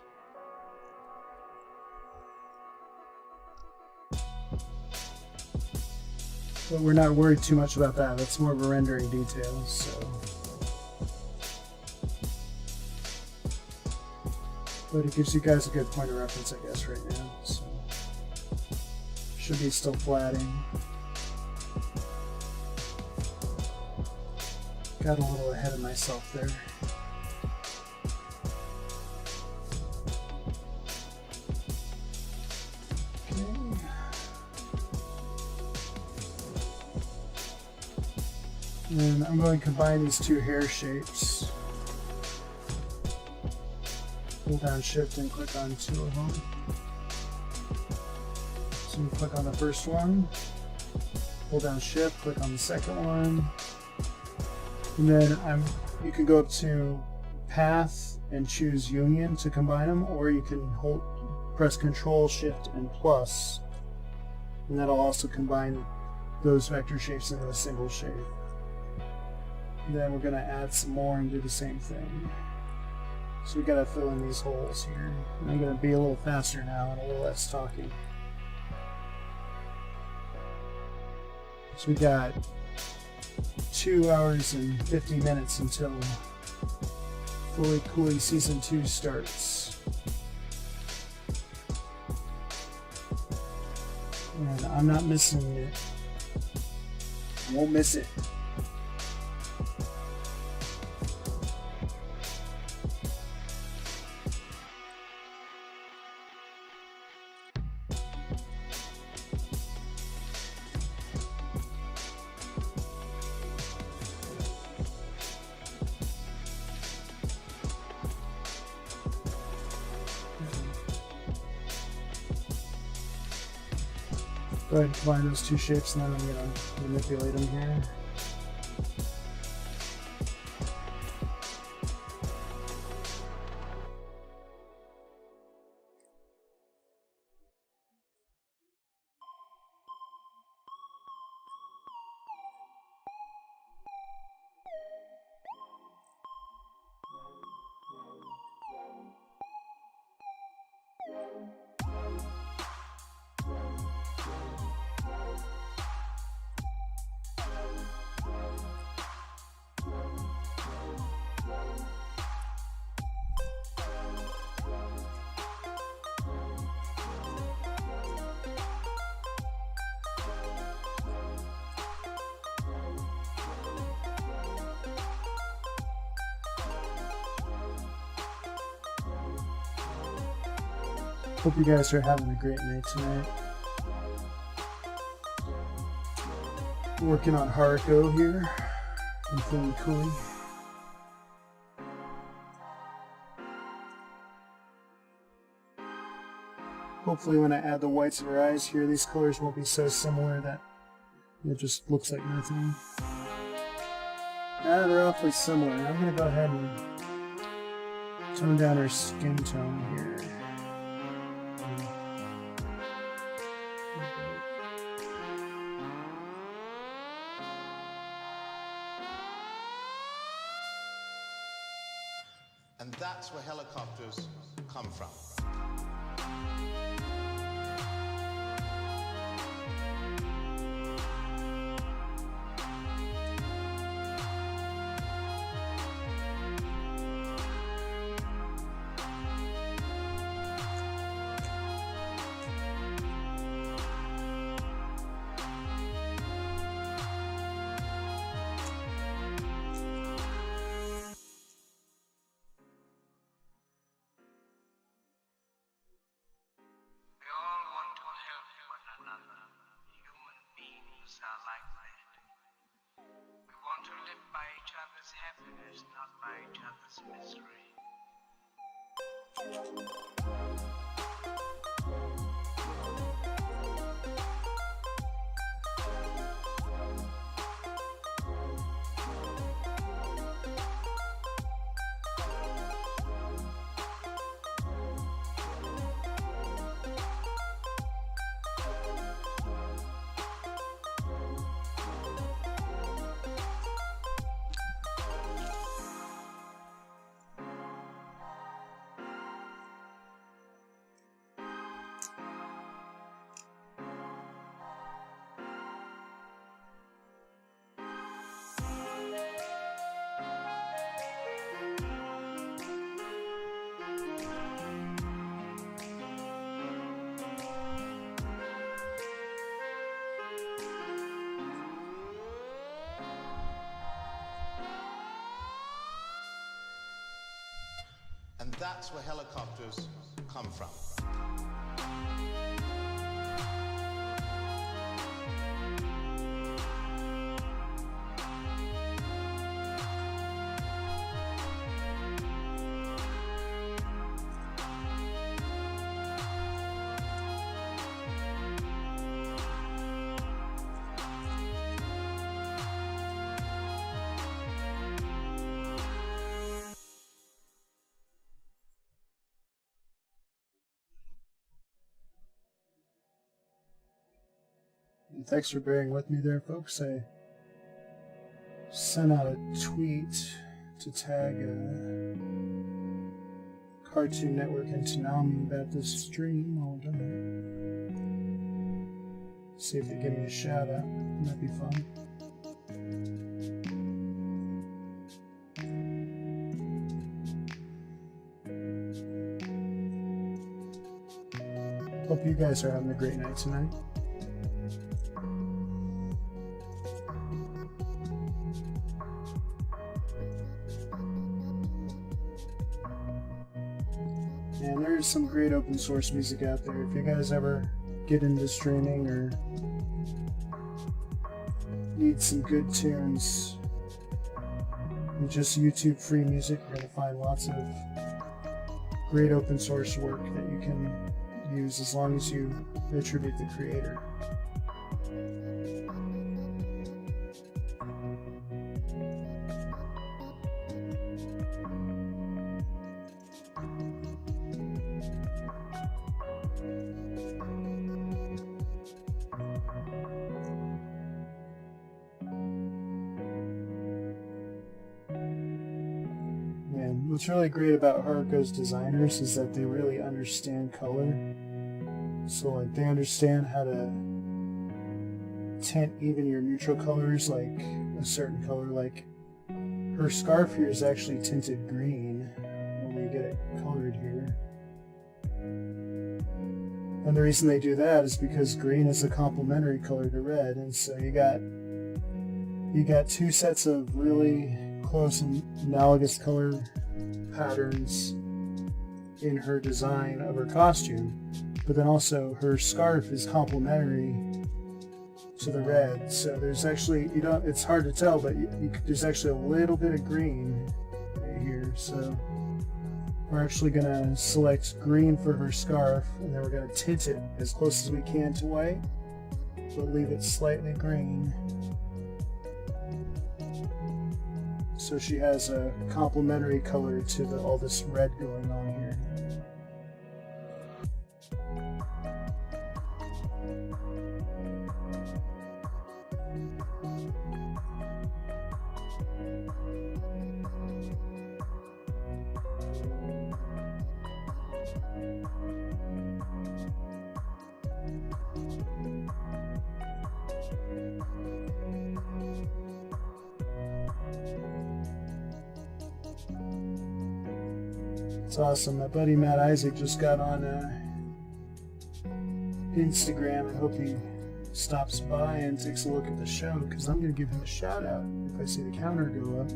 But we're not worried too much about that. That's more of a rendering detail, so. But it gives you guys a good point of reference, I guess, right now. So. Should be still flatting. Got a little ahead of myself there. Okay. And I'm going to combine these two hair shapes. Hold down Shift and click on two of them. So you click on the first one, hold down Shift, click on the second one, and then you can go up to Path and choose Union to combine them, or you can press Control, Shift, and plus, and that'll also combine those vector shapes into a single shape. And then we're going to add some more and do the same thing. So we got to fill in these holes here. And I'm going to be a little faster now and a little less talking. So we got 2 hours and 50 minutes until Fully Cooley Season 2 starts. And I'm not missing it. I won't miss it. Go ahead and combine those two shapes and then I'm going to manipulate them here. Hope you guys are having a great night tonight. Working on Haruko here and Fully Cooley. Hopefully when I add the whites of her eyes here, these colors won't be so similar that it just looks like nothing. Ah, they're awfully similar. I'm going to go ahead and tone down her skin tone here. And that's where helicopters come from. That's where helicopters come from. And thanks for bearing with me there, folks. I sent out a tweet to tag Cartoon Network and Toonami about this stream. Hold on. See if they give me a shout out. That'd be fun. Hope you guys are having a great night tonight. And there's some great open source music out there. If you guys ever get into streaming or need some good tunes and just YouTube free music, you're going to find lots of great open source work that you can use as long as you attribute the creator. And what's really great about Haruko's designers is that they really understand color. So like they understand how to tint even your neutral colors, like a certain color. Like her scarf here is actually tinted green when we get it colored here. And the reason they do that is because green is a complementary color to red, and so you got two sets of really close and analogous color patterns in her design of her costume, but then also her scarf is complementary to the red. So there's actually, it's hard to tell, but there's actually a little bit of green right here. So we're actually going to select green for her scarf, and then we're going to tint it as close as we can to white, but leave it slightly green. So she has a complementary color to all this red going on here. It's awesome. My buddy Matt Isaac just got on Instagram. I hope he stops by and takes a look at the show, because I'm going to give him a shout out if I see the counter go up.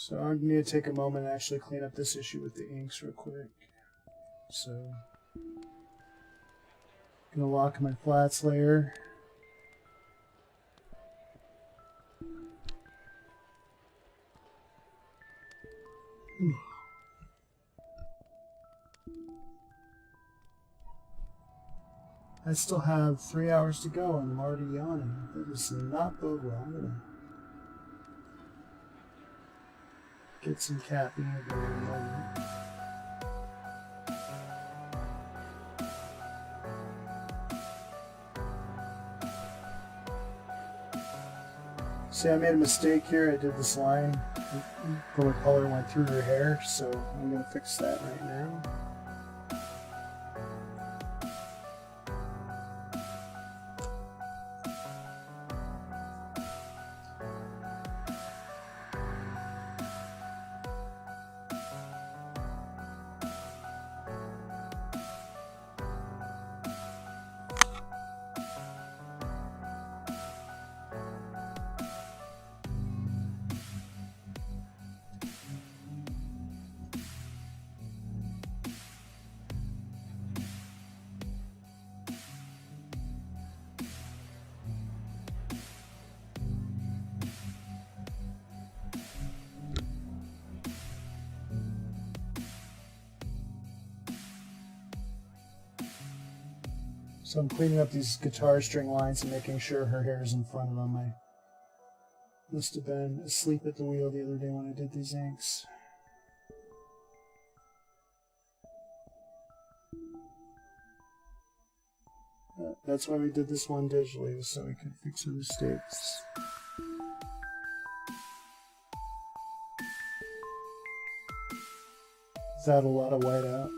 So I'm going to take a moment and actually clean up this issue with the inks real quick. So I'm going to lock my flats layer. I still have 3 hours to go and I'm already yawning. That does not bode well. I'm going to get some caffeine in a moment. See, I made a mistake here. I did this line. Color went through her hair, so I'm going to fix that right now. So I'm cleaning up these guitar string lines and making sure her hair is in front of them. I must have been asleep at the wheel the other day when I did these inks. That's why we did this one digitally, so we could fix our mistakes. Is that a lot of whiteout?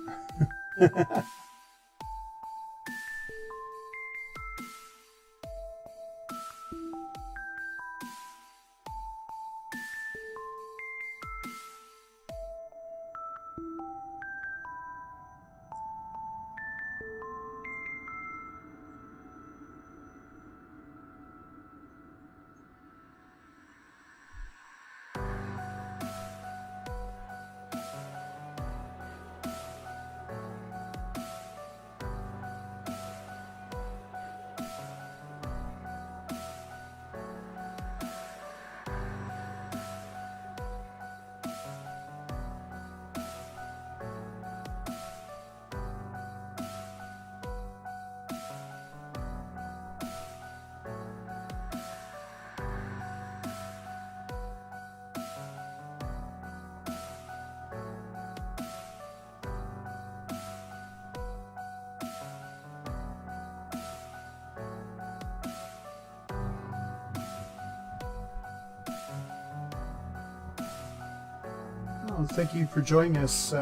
Well, thank you for joining us,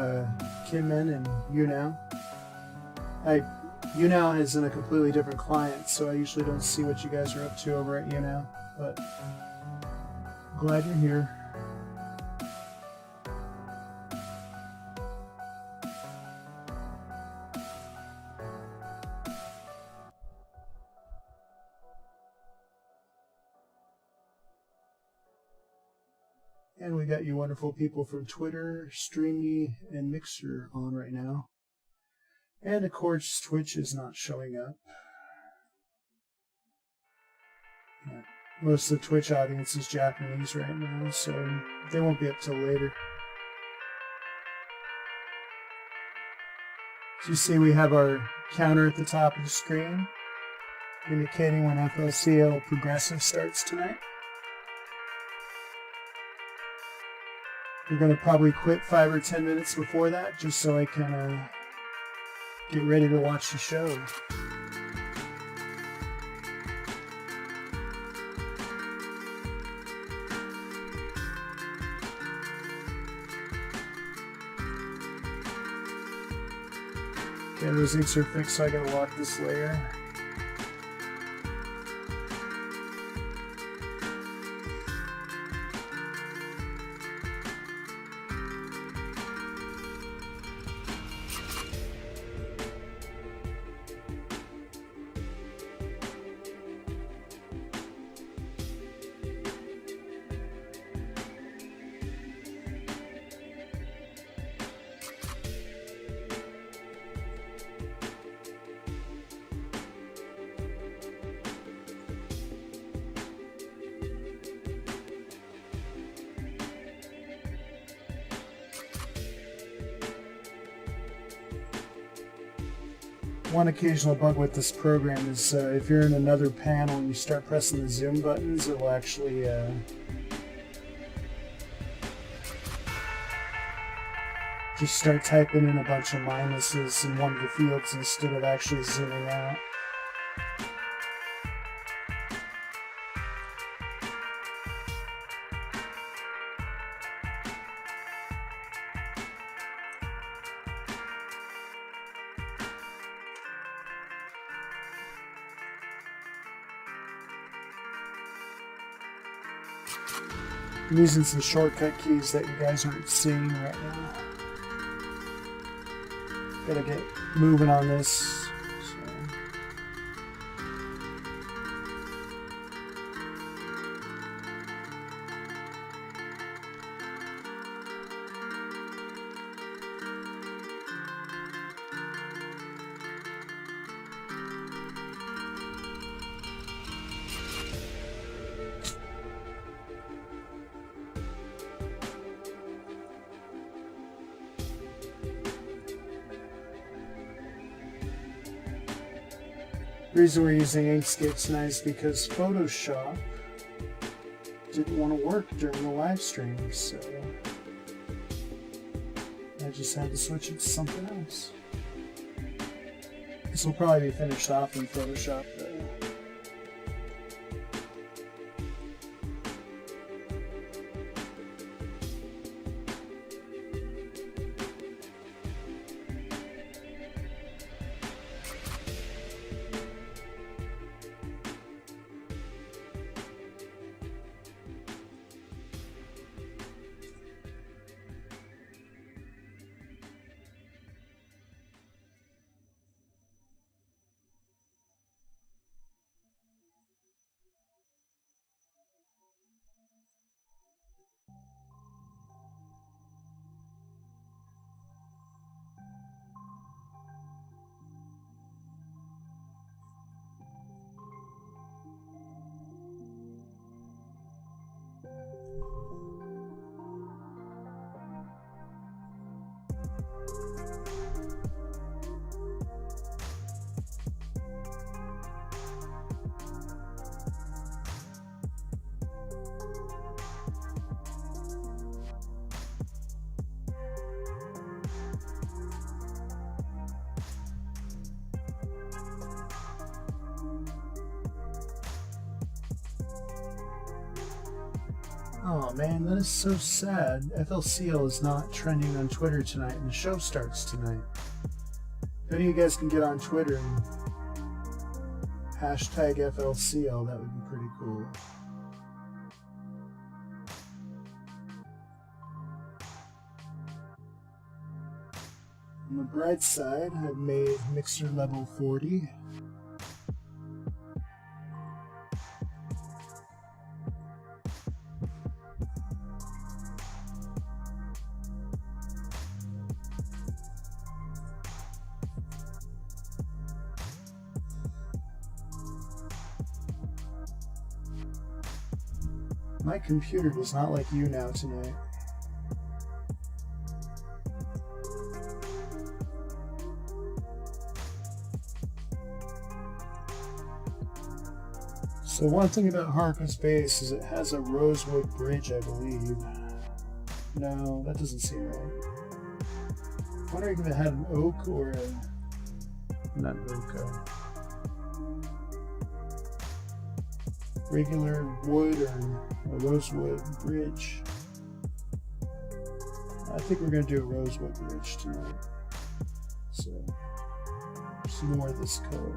Kimmin and YouNow. YouNow is in a completely different client, so I usually don't see what you guys are up to over at YouNow, but glad you're here. And we got you wonderful people from Twitter, Streamy, and Mixer on right now. And of course, Twitch is not showing up. Yeah. Most of the Twitch audience is Japanese right now, so they won't be up till later. As you see, we have our counter at the top of the screen, indicating when FLCL Progressive starts tonight. We're going to probably quit 5 or 10 minutes before that, just so I can get ready to watch the show. Okay, those inks are fixed, so I gotta lock this layer. One occasional bug with this program is if you're in another panel and you start pressing the zoom buttons, it will actually just start typing in a bunch of minuses in one of the fields instead of actually zooming out. I'm using some shortcut keys that you guys aren't seeing right now. Gotta get moving on this. So. The reason we're using Inkscape tonight is because Photoshop didn't want to work during the live stream, so I just had to switch it to something else. This will probably be finished off in Photoshop though. Oh man, that is so sad. FLCL is not trending on Twitter tonight and the show starts tonight. If any of you guys can get on Twitter and hashtag FLCL, that would be pretty cool. On the bright side, I've made mixer level 40. My computer does not like you now tonight. So one thing about Harko's bass is it has a rosewood bridge, I believe. No, that doesn't seem right. I'm wondering if it had an oak or a... not an oak, regular wood or a rosewood bridge. I think we're going to do a rosewood bridge tonight. So, some more of this color.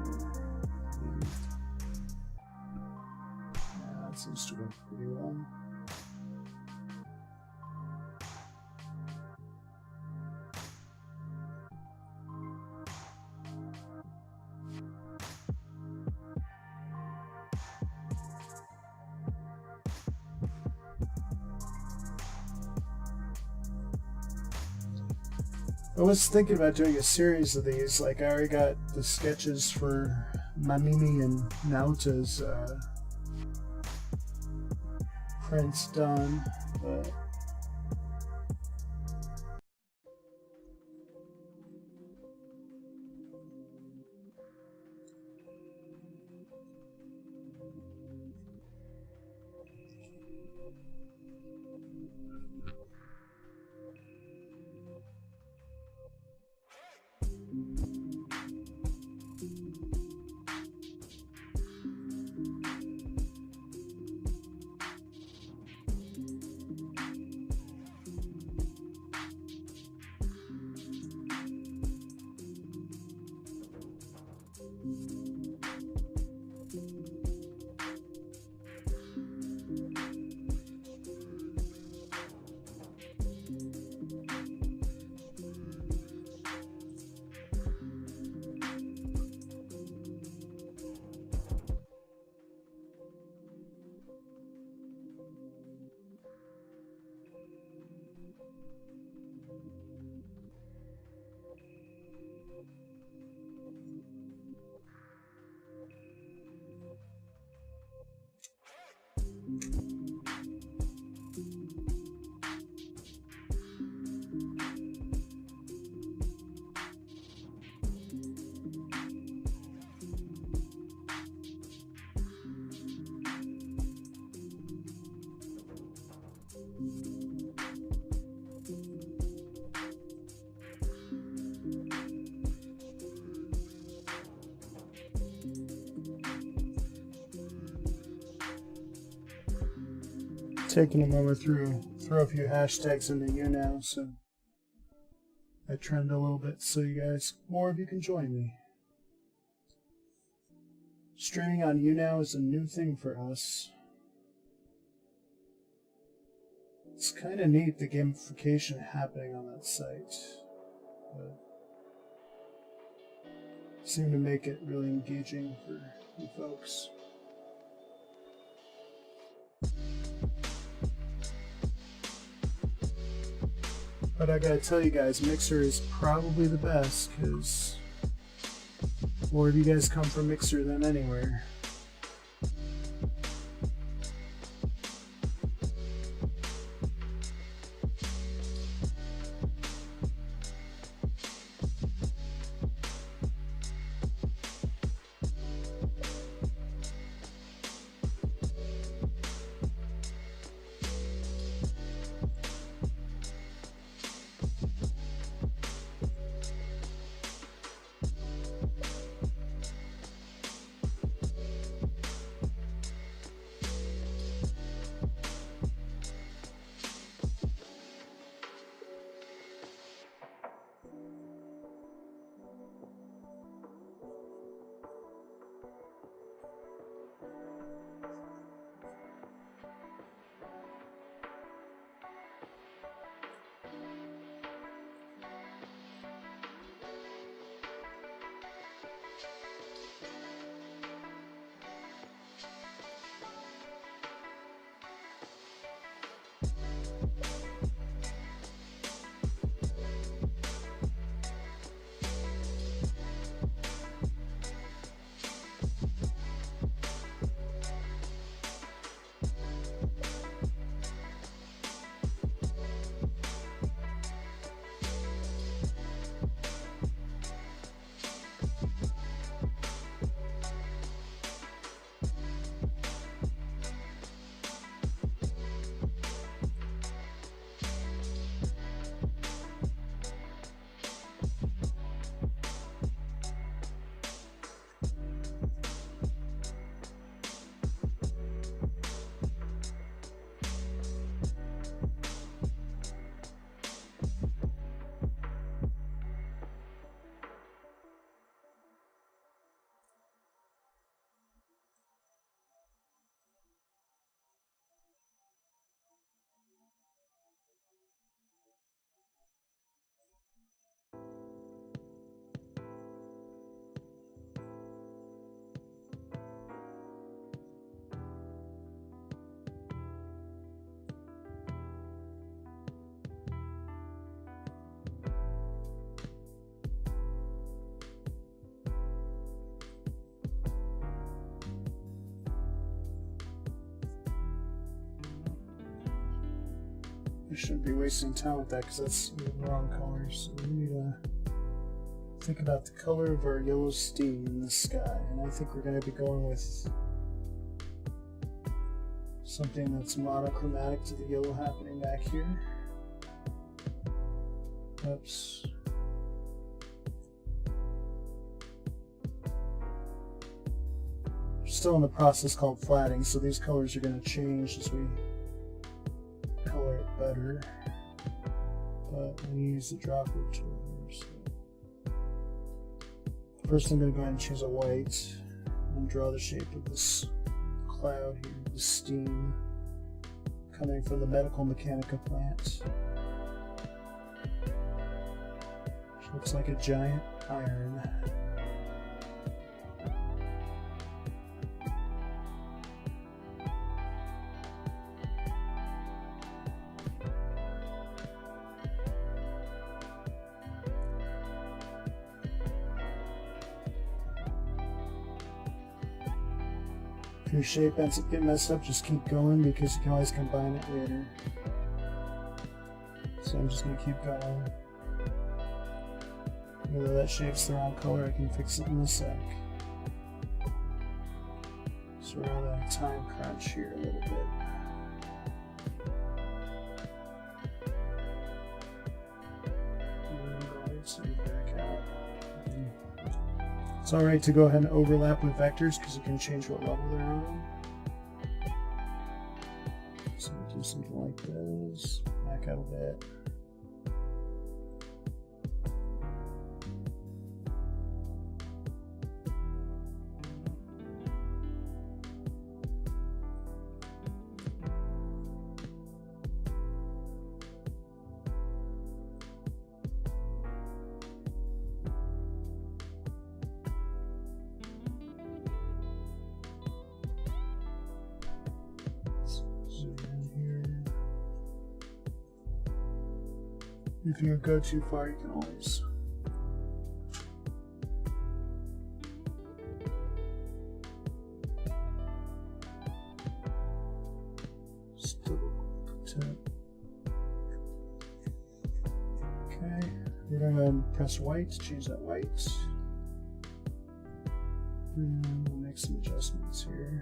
Yeah, that seems to work pretty well. I was thinking about doing a series of these. Like, I already got the sketches for Mamimi and Nauta's prints done, but taking a moment to throw a few hashtags into YouNow, so I trend a little bit so you guys, more of you can join me. Streaming on YouNow is a new thing for us. It's kind of neat, the gamification happening on that site, but seem to make it really engaging for you folks. But I gotta tell you guys, Mixer is probably the best, because more of you guys come from Mixer than anywhere. I shouldn't be wasting time with that because that's the wrong color. So we need to think about the color of our yellow steam in the sky. And I think we're going to be going with something that's monochromatic to the yellow happening back here. Oops. We're still in the process called flatting, so these colors are going to change as we color it better, but I'm going to use the dropper tool here. So first I'm going to go ahead and choose a white and draw the shape of this cloud here, the steam coming from the Medical Mechanica plant, which looks like a giant iron. If your shape ends up getting messed up, just keep going because you can always combine it later. So I'm just going to keep going. Whether that shape's the wrong color, I can fix it in a sec. So we're on a time crunch here a little bit. It's alright to go ahead and overlap with vectors because you can change what level they're on. So we something like this. Back out a bit. Zoom in here. If you go too far, you can always just double tap. Okay, we're gonna press white, choose that white, and we'll make some adjustments here.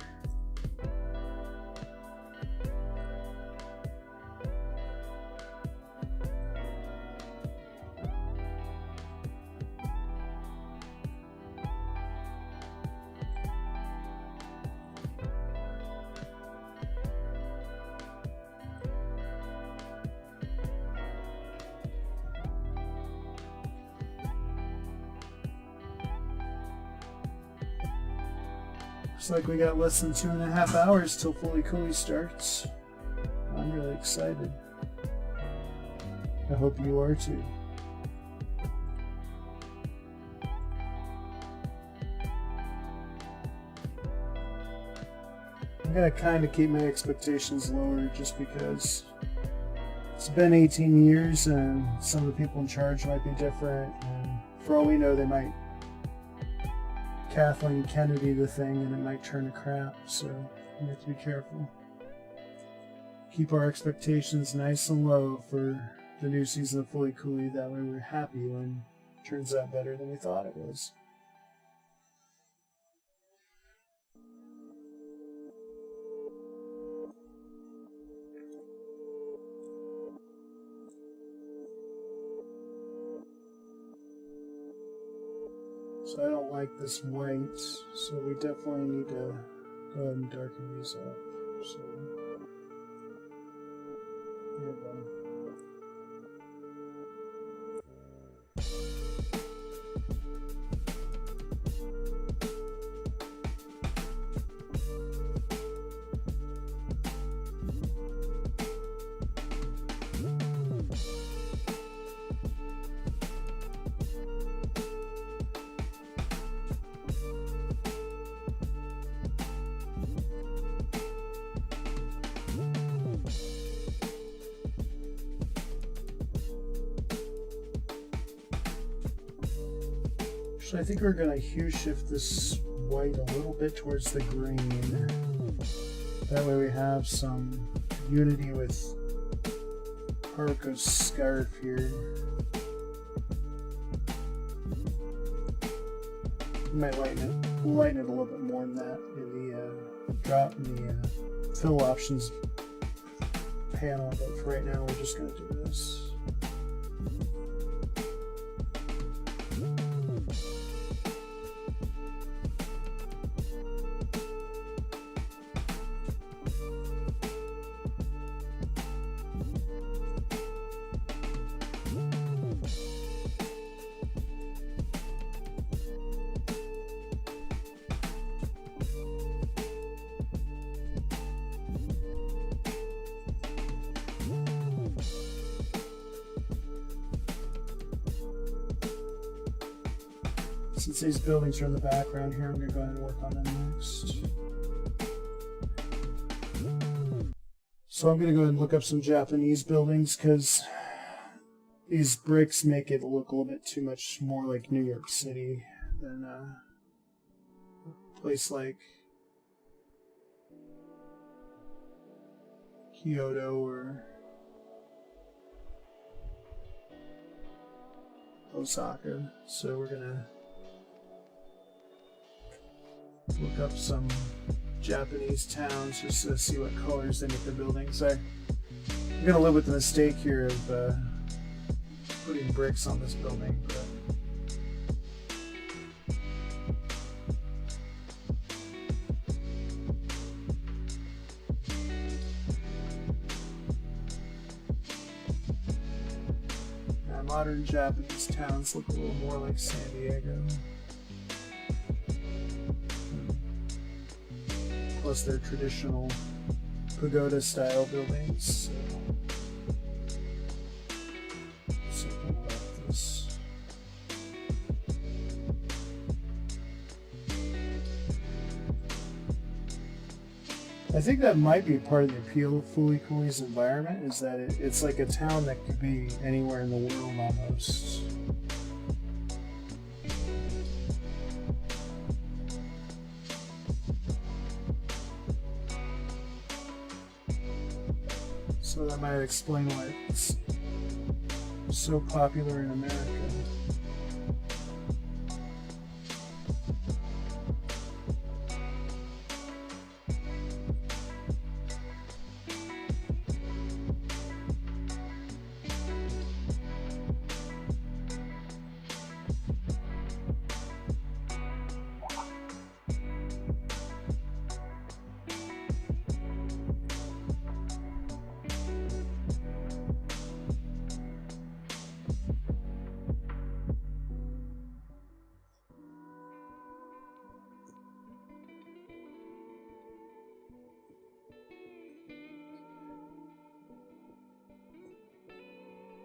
Looks like we got less than 2.5 hours till Fully Cooley starts. I'm really excited. I hope you are too. I'm gonna kind of keep my expectations lower just because it's been 18 years and some of the people in charge might be different, and for all we know they might Kathleen Kennedy the thing and it might turn to crap, so we have to be careful. Keep our expectations nice and low for the new season of Fully Cooley, that way we're happy when it turns out better than we thought it was. So I don't like this white, so we definitely need to go ahead and darken these up. So there we go. So I think we're going to hue shift this white a little bit towards the green. That way we have some unity with Haruko's scarf here. We might lighten it. We'll lighten it a little bit more than that in the fill options panel, but for right now we're just going to do this. Since these buildings are in the background here, I'm going to go ahead and work on them next. So I'm going to go ahead and look up some Japanese buildings because these bricks make it look a little bit too much more like New York City than a place like Kyoto or Osaka. So we're going to look up some Japanese towns just to see what colors they make the buildings. I'm going to live with the mistake here of putting bricks on this building, but modern Japanese towns look a little more like San Diego. Plus their traditional pagoda style buildings. So, something like this. I think that might be part of the appeal of Fooly Cooley's environment, is that it's like a town that could be anywhere in the world almost. So that might explain why it's so popular in America.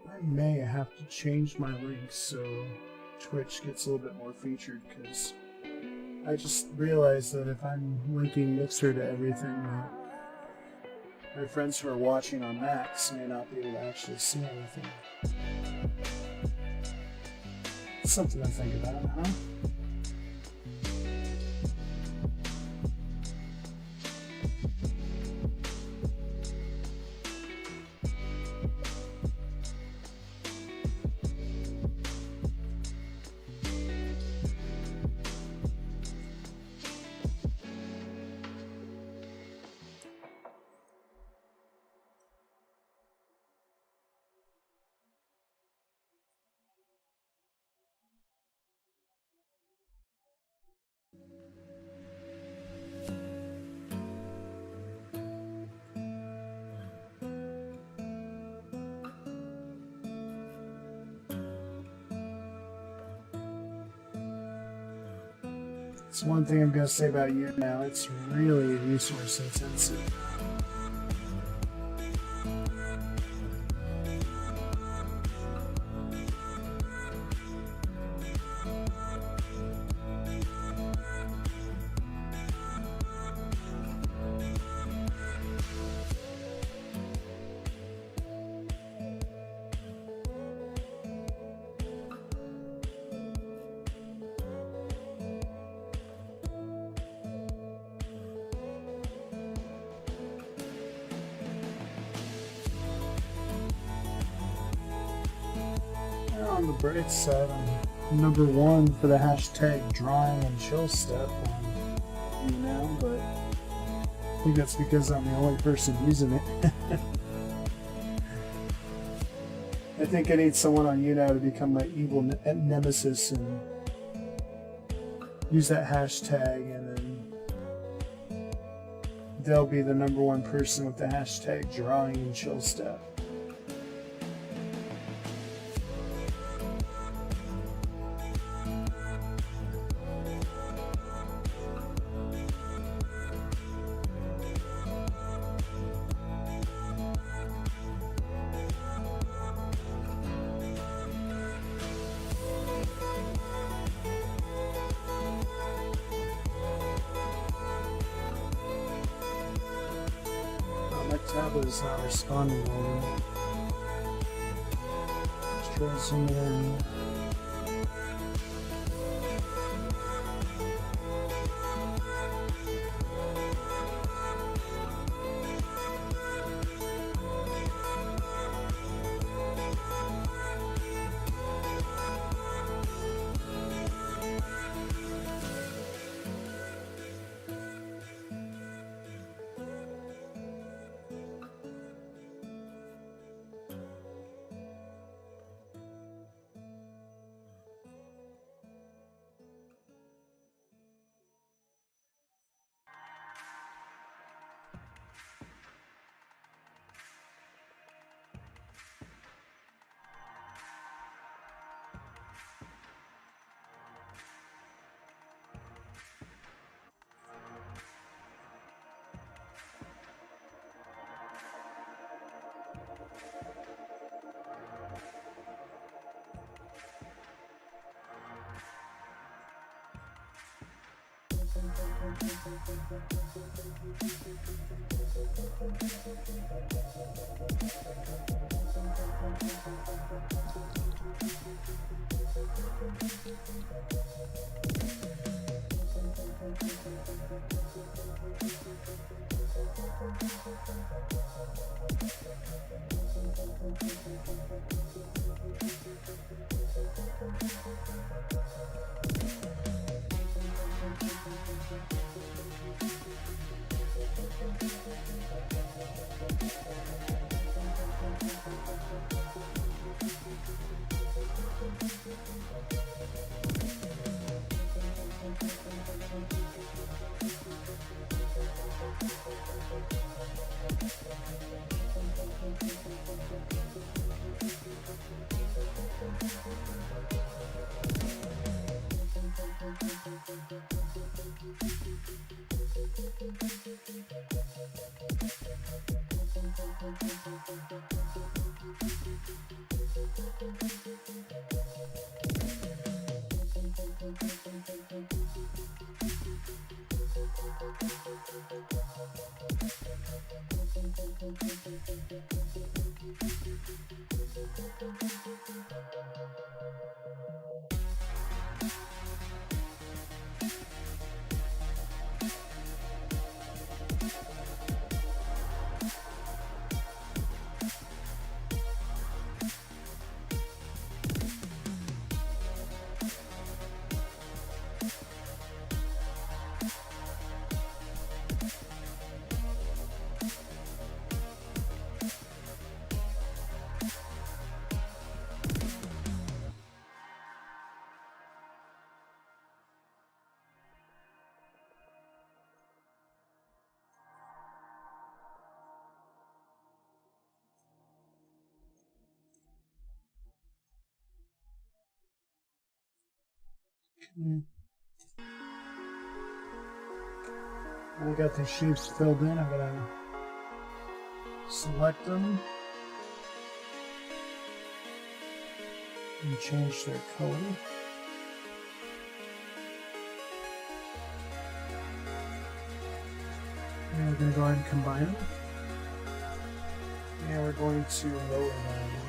I may have to change my links so Twitch gets a little bit more featured, because I just realized that if I'm linking Mixer to everything, my friends who are watching on Macs may not be able to actually see anything. It's something to think about, huh? It's one thing I'm going to say about you now, it's really resource intensive. On the bright side, I'm #1 for the hashtag drawing and Chillstep on now, but I think that's because I'm the only person using it. I think I need someone on YouNow to become my evil nemesis and use that hashtag, and then they'll be the #1 person with the hashtag drawing and Chillstep. My tablet is not responding well. Let's try some more. We got the shapes filled in. I'm gonna select them and change their color. And we're going to go ahead and combine them. And we're going to lower them.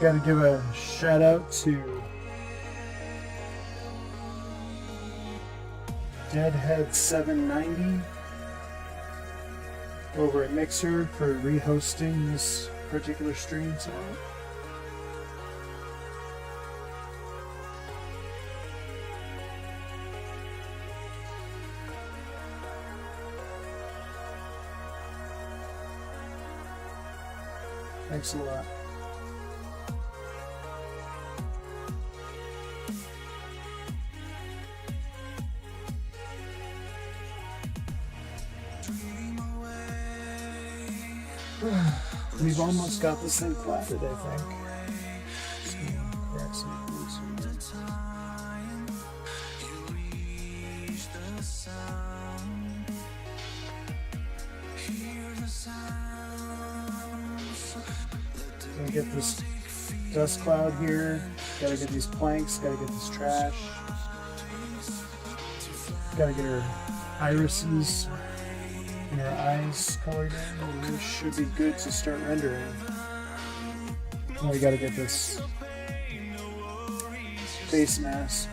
got to give a shout out to Deadhead 790 over at Mixer for rehosting this particular stream tonight. Thanks a lot. We've almost got this thing platted, I think. Just gonna crack some clues here. Gonna get this dust cloud here. Gotta get these planks. Gotta get this trash. Gotta get our irises and our eyes colored in. And we should be good to start rendering. Now we gotta get this face mask.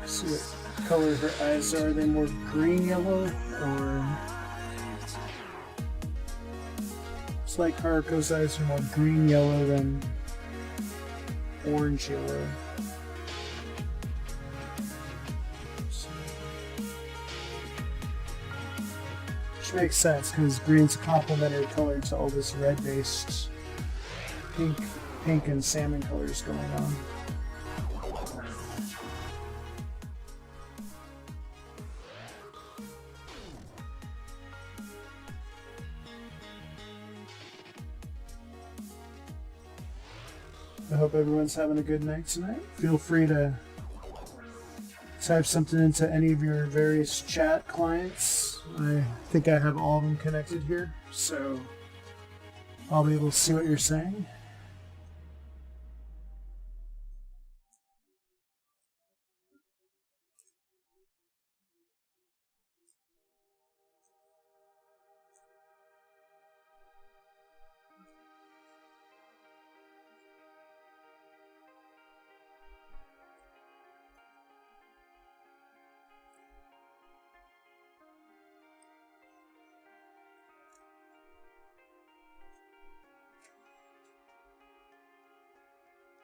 See what color her eyes are. Are they more green yellow or it's like Haruko's eyes are more green yellow than orange yellow. Which makes sense because green's a complementary color to all this red based pink and salmon colors going on. I hope everyone's having a good night tonight. Feel free to type something into any of your various chat clients. I think I have all of them connected here, so I'll be able to see what you're saying.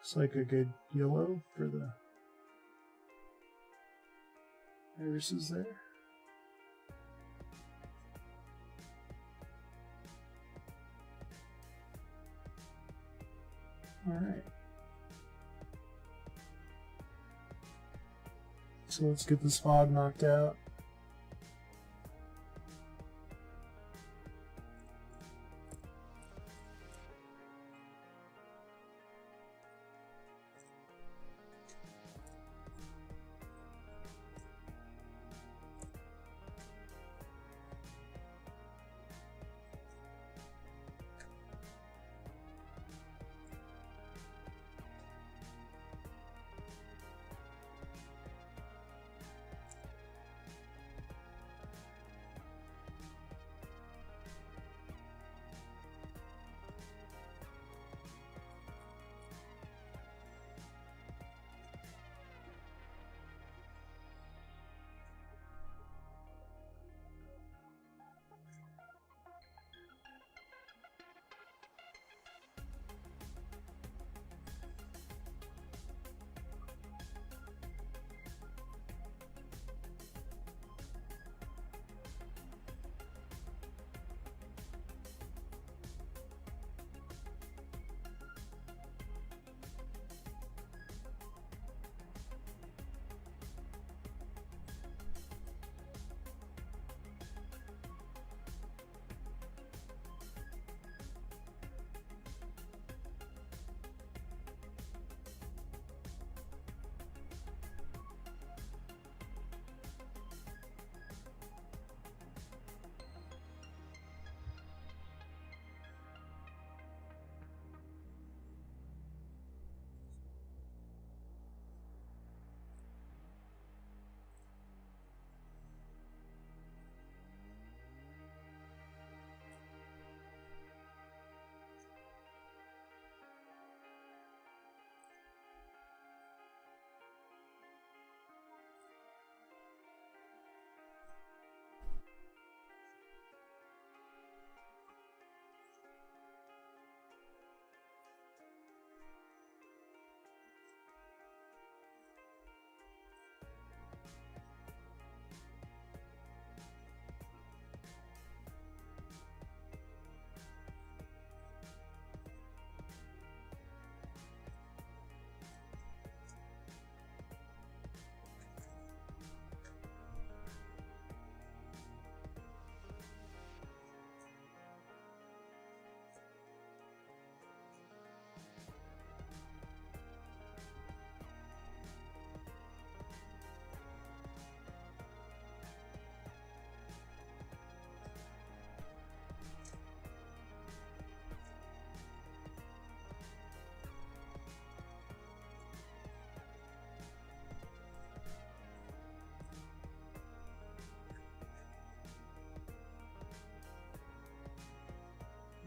It's like a good yellow for the irises there. All right. So let's get this fog knocked out.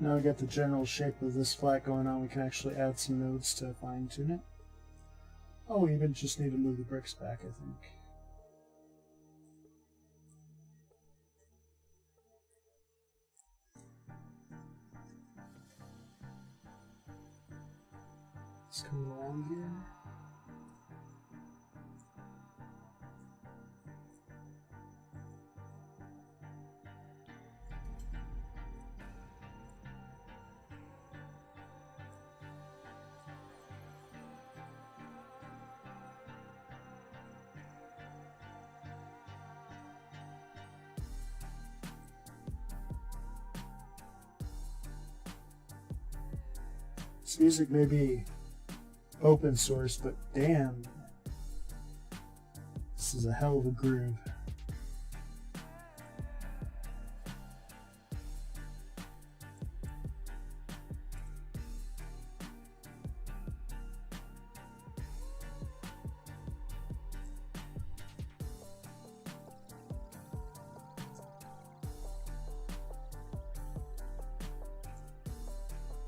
Now we got the general shape of this flat going on, we can actually add some nodes to fine tune it. Oh, we even just need to move the bricks back, I think. Let's come along here. This music may be open source, but damn, this is a hell of a groove.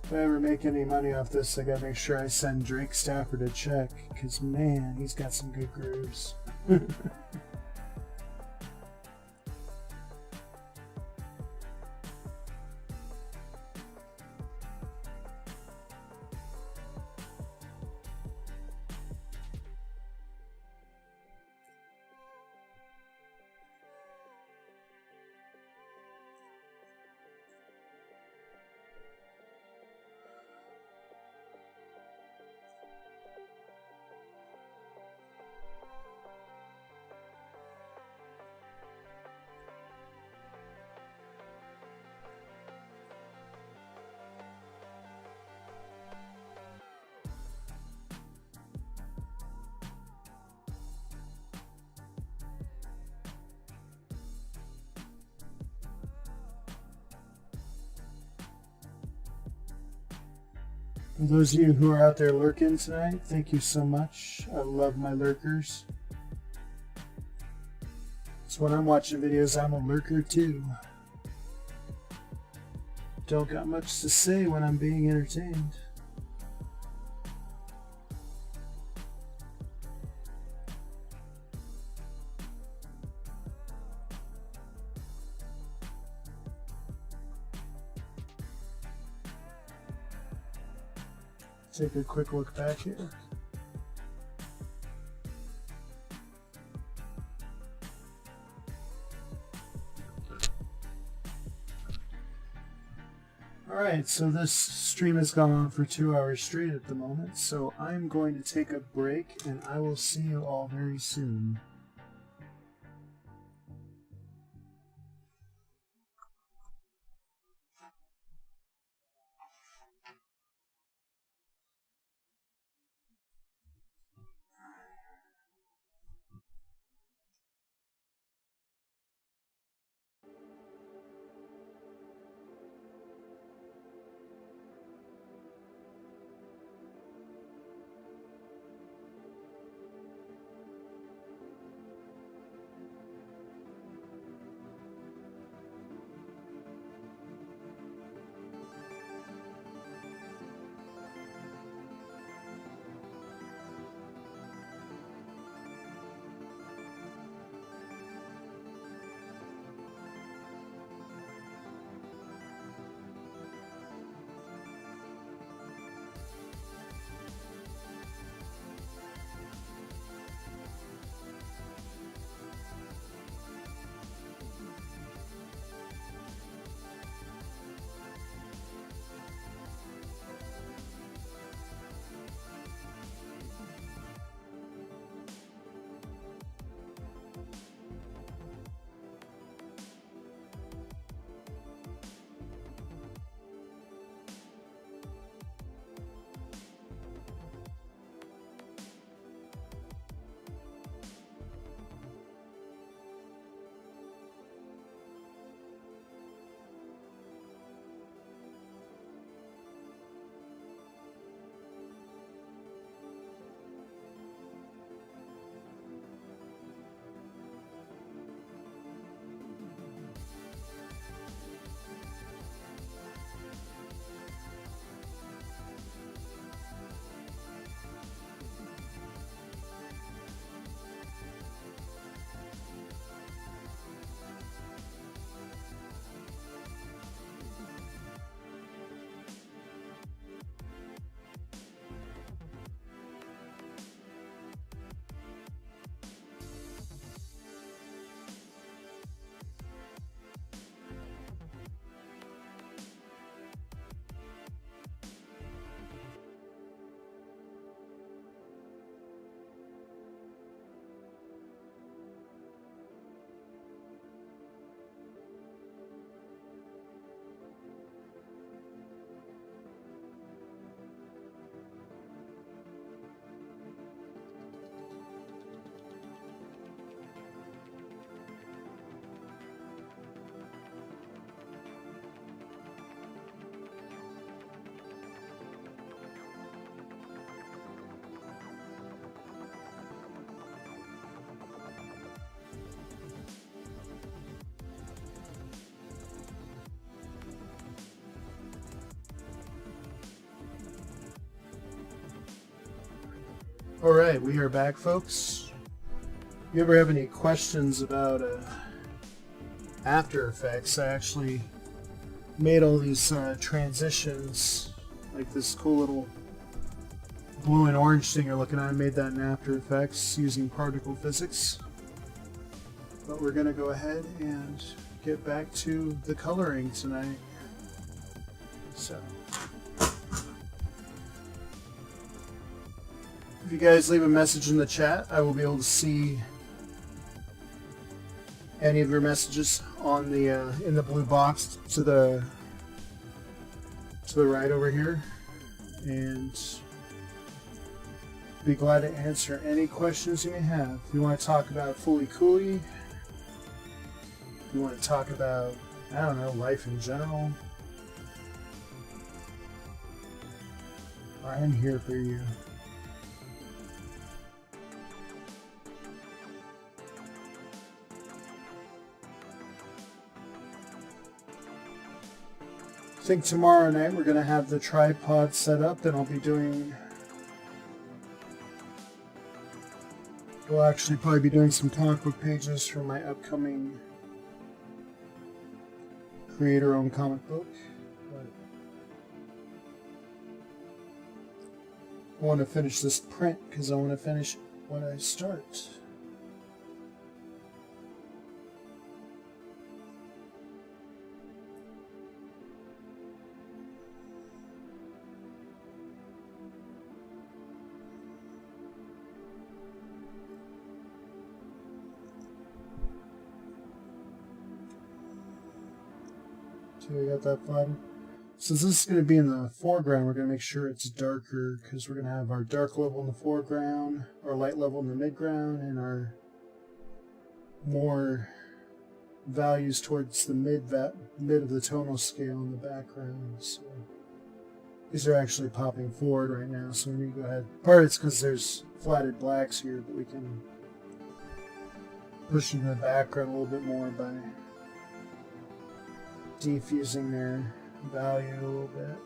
If I ever make any money off this, I gotta make sure I send Drake Stafford a check, because man, he's got some good grooves. For those of you who are out there lurking tonight, thank you so much. I love my lurkers. So when I'm watching videos, I'm a lurker too. Don't got much to say when I'm being entertained. Take a quick look back here. Alright, so this stream has gone on for 2 hours straight at the moment, so I'm going to take a break and I will see you all very soon. Alright, we are back, folks. If you ever have any questions about After Effects, I actually made all these transitions, like this cool little blue and orange thing you're looking at. I made that in After Effects using particle physics. But we're going to go ahead and get back to the coloring tonight. So, if you guys leave a message in the chat, I will be able to see any of your messages on the in the blue box to the right over here, and be glad to answer any questions you may have. If you want to talk about Fully Cooley, if you want to talk about, I don't know, life in general, I am here for you. I think tomorrow night we're going to have the tripod set up, and I'll be doing, we'll actually probably be doing some comic book pages for my upcoming creator-owned comic book. But I want to finish this print because I want to finish when I start. So we got that flattened. Since this is going to be in the foreground, we're going to make sure it's darker because we're going to have our dark level in the foreground, our light level in the midground, and our more values towards the mid of the tonal scale in the background. So these are actually popping forward right now, so we need to go ahead. Part of it's because there's flatted blacks here, but we can push in the background a little bit more by defusing their value a little bit.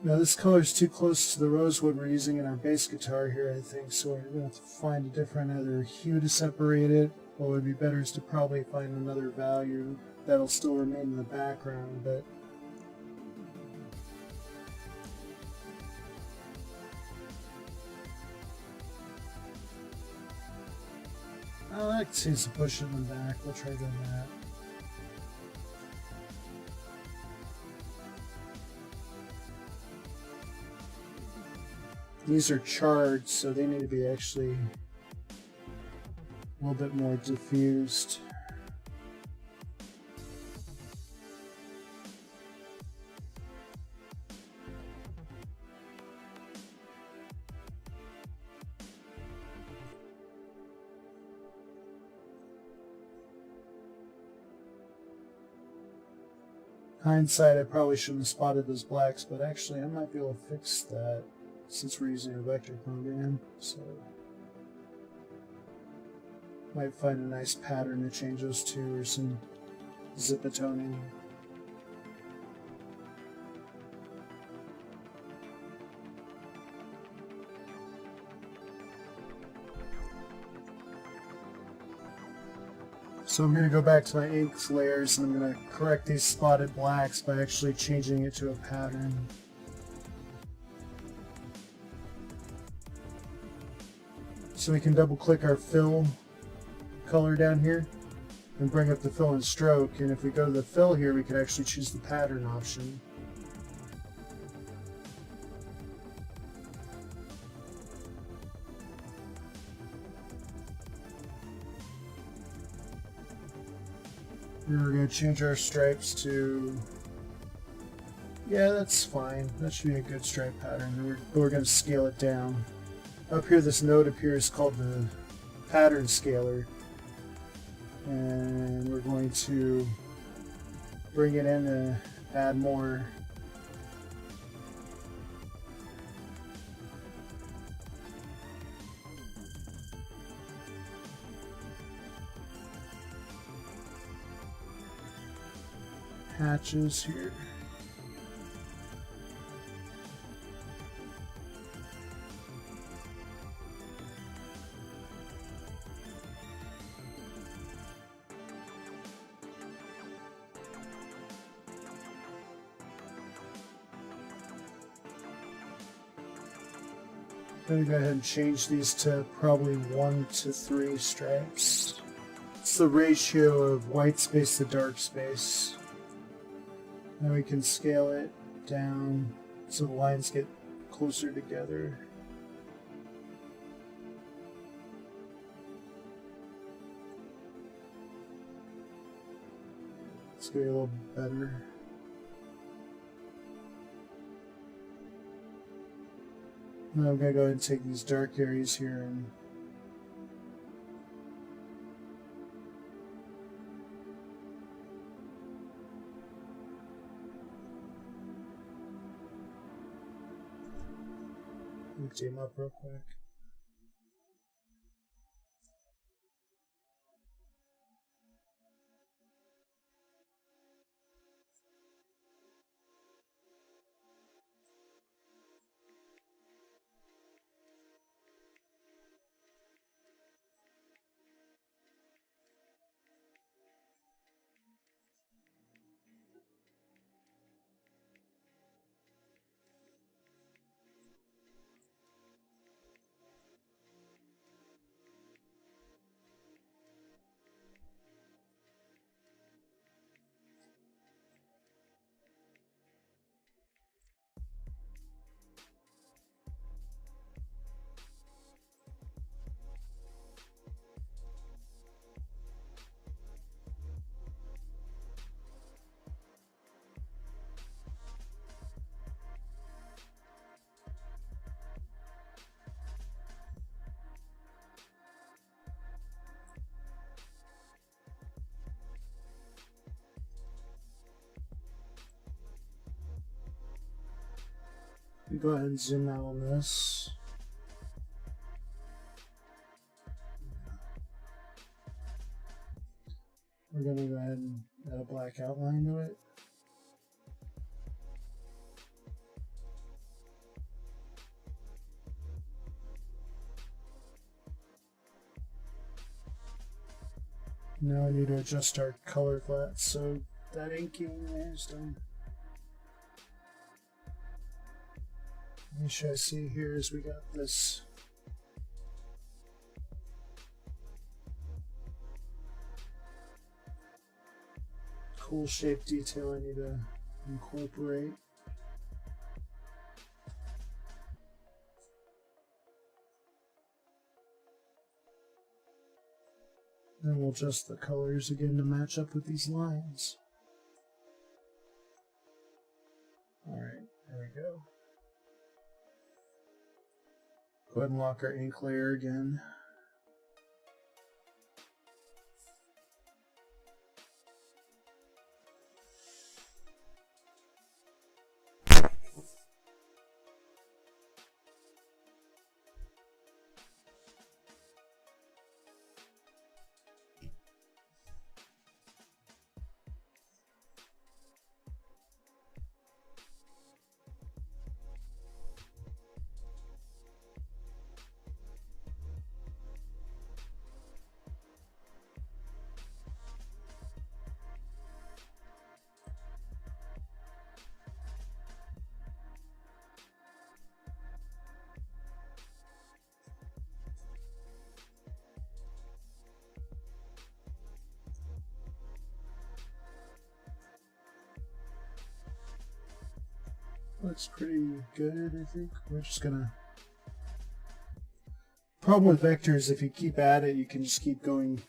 Now this color is too close to the rosewood we're using in our bass guitar here, I think, so we're going to have to find a different either hue to separate it, or what would be better is to probably find another value that'll still remain in the background, but oh, that seems to push it in the back. We'll try doing that. These are charred, so they need to be actually a little bit more diffused. Hindsight, I probably shouldn't have spotted those blacks, but actually I might be able to fix that since we're using a vector program, so might find a nice pattern to change those to, or some zipatoning. So I'm going to go back to my inks layers and I'm going to correct these spotted blacks by actually changing it to a pattern. So we can double click our fill color down here and bring up the fill and stroke, and if we go to the fill here we can actually choose the pattern option. We're going to change our stripes to, yeah, that's fine. That should be a good stripe pattern. We're going to scale it down. Up here, this node appears called the pattern scaler. And we're going to bring it in to add more hatches here. I'm going to go ahead and change these to probably 1 to 3 stripes. It's the ratio of white space to dark space. Now we can scale it down so the lines get closer together. It's going to be a little better. Now I'm going to go ahead and take these dark areas here and team up real quick. Go ahead and zoom out on this. We're going to go ahead and add a black outline to it. Now I need to adjust our color flat so that inking there is done. The issue I see here is we got this cool shape detail I need to incorporate. Then we'll adjust the colors again to match up with these lines. Alright, there we go. Go ahead and lock our ink layer again. Looks pretty good, I think. We're just gonna... Problem with vectors, if you keep at it, you can just keep going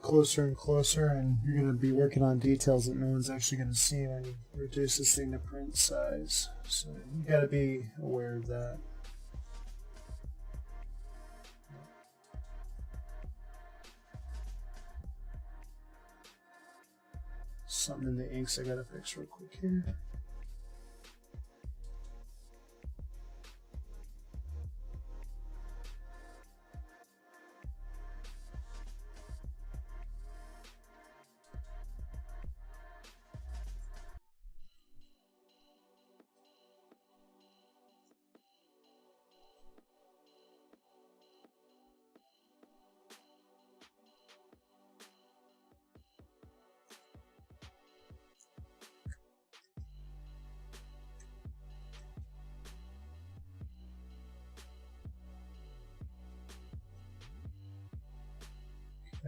closer and closer, and you're going to be working on details that no one's actually going to see when you reduce this thing to print size. So you got to be aware of that. Something in the inks I got to fix real quick here.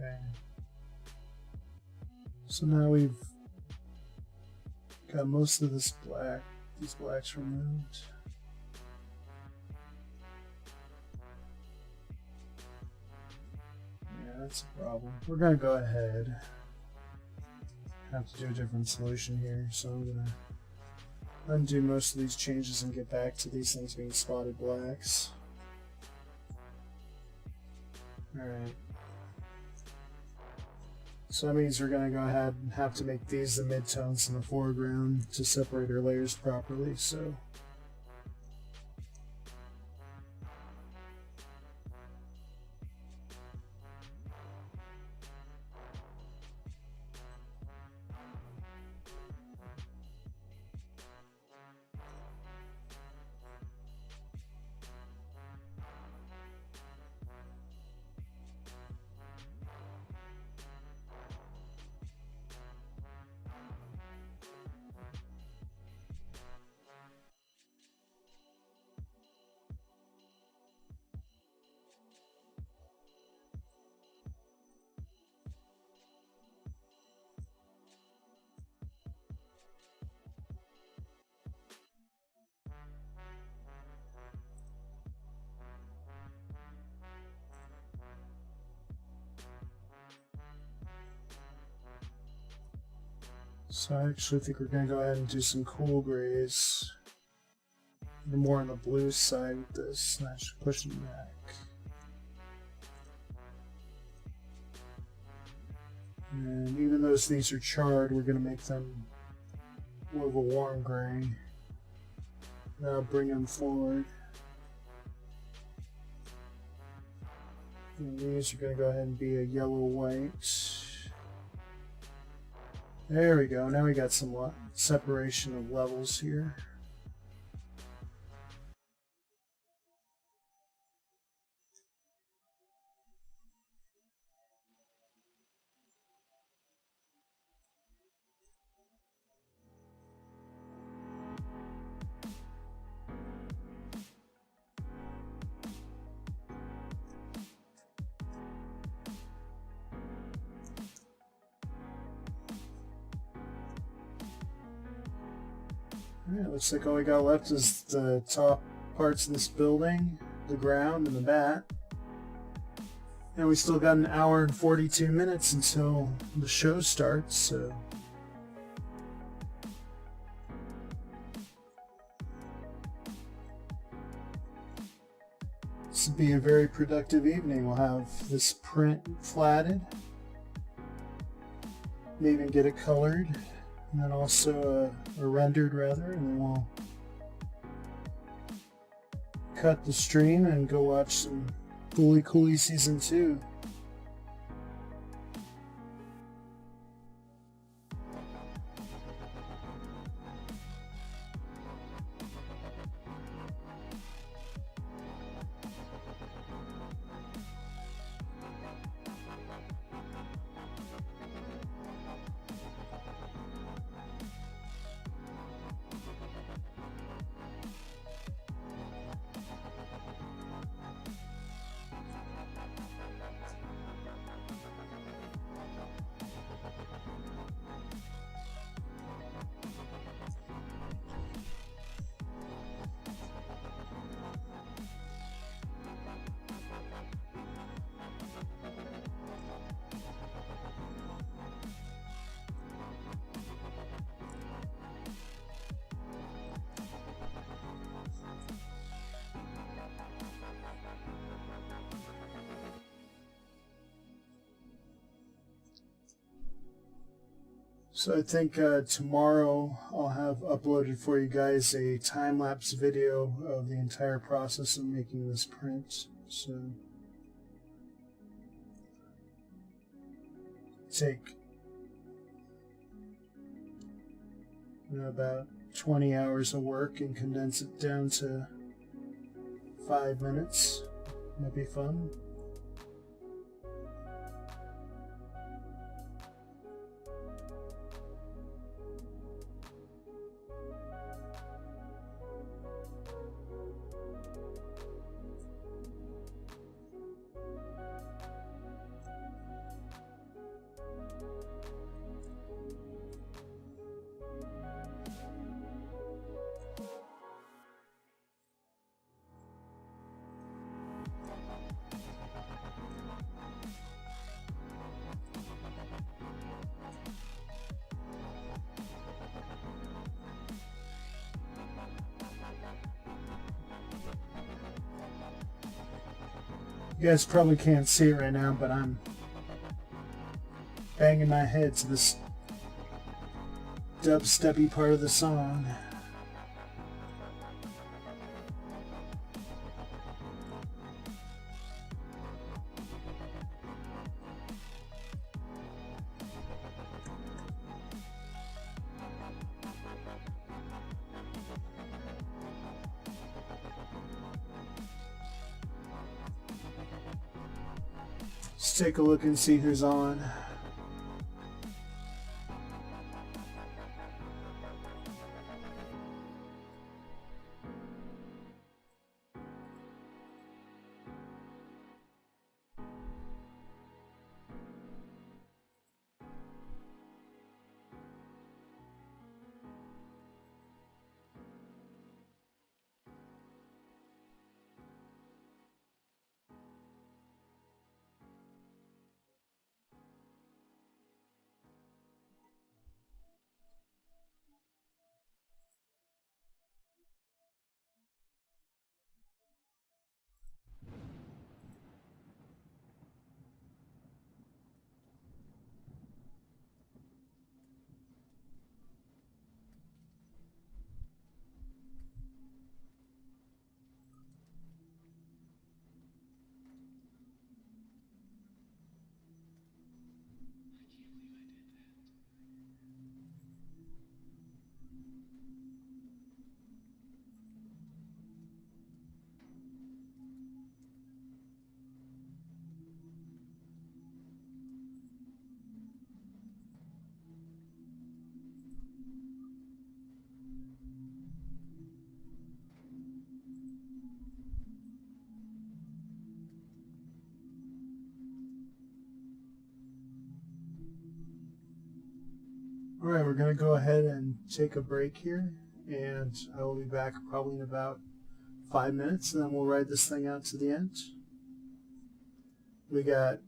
Okay. So now we've got most of this these blacks removed. Yeah, that's a problem. We're gonna go ahead. Have to do a different solution here, so I'm gonna undo most of these changes and get back to these things being spotted blacks. Alright. So that means we're going to go ahead and have to make these the midtones in the foreground to separate our layers properly. So I actually think we're going to go ahead and do some cool grays. More on the blue side with this, and I should push them back. And even though these are charred, we're going to make them more of a warm gray. Now bring them forward. And these are going to go ahead and be a yellow-white. There we go. Now we got some separation of levels here. Alright, looks like all we got left is the top parts of this building, the ground, and the bat. And we still got an hour and 42 minutes until the show starts, so... This will be a very productive evening. We'll have this print flatted, maybe get it colored, and then also or rendered rather, and then we'll cut the stream and go watch some Fooly Cooly Season 2. So I think tomorrow I'll have uploaded for you guys a time-lapse video of the entire process of making this print. So take about 20 hours of work and condense it down to 5 minutes. That'd be fun. You guys probably can't see it right now, but I'm banging my head to this dubsteppy part of the song. Let's take a look and see who's on. Alright, we're going to go ahead and take a break here, and I will be back probably in about 5 minutes, and then we'll ride this thing out to the end. We got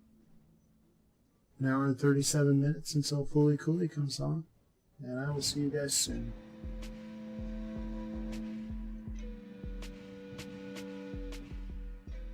an hour and 37 minutes until Fully Cooley comes on, and I will see you guys soon.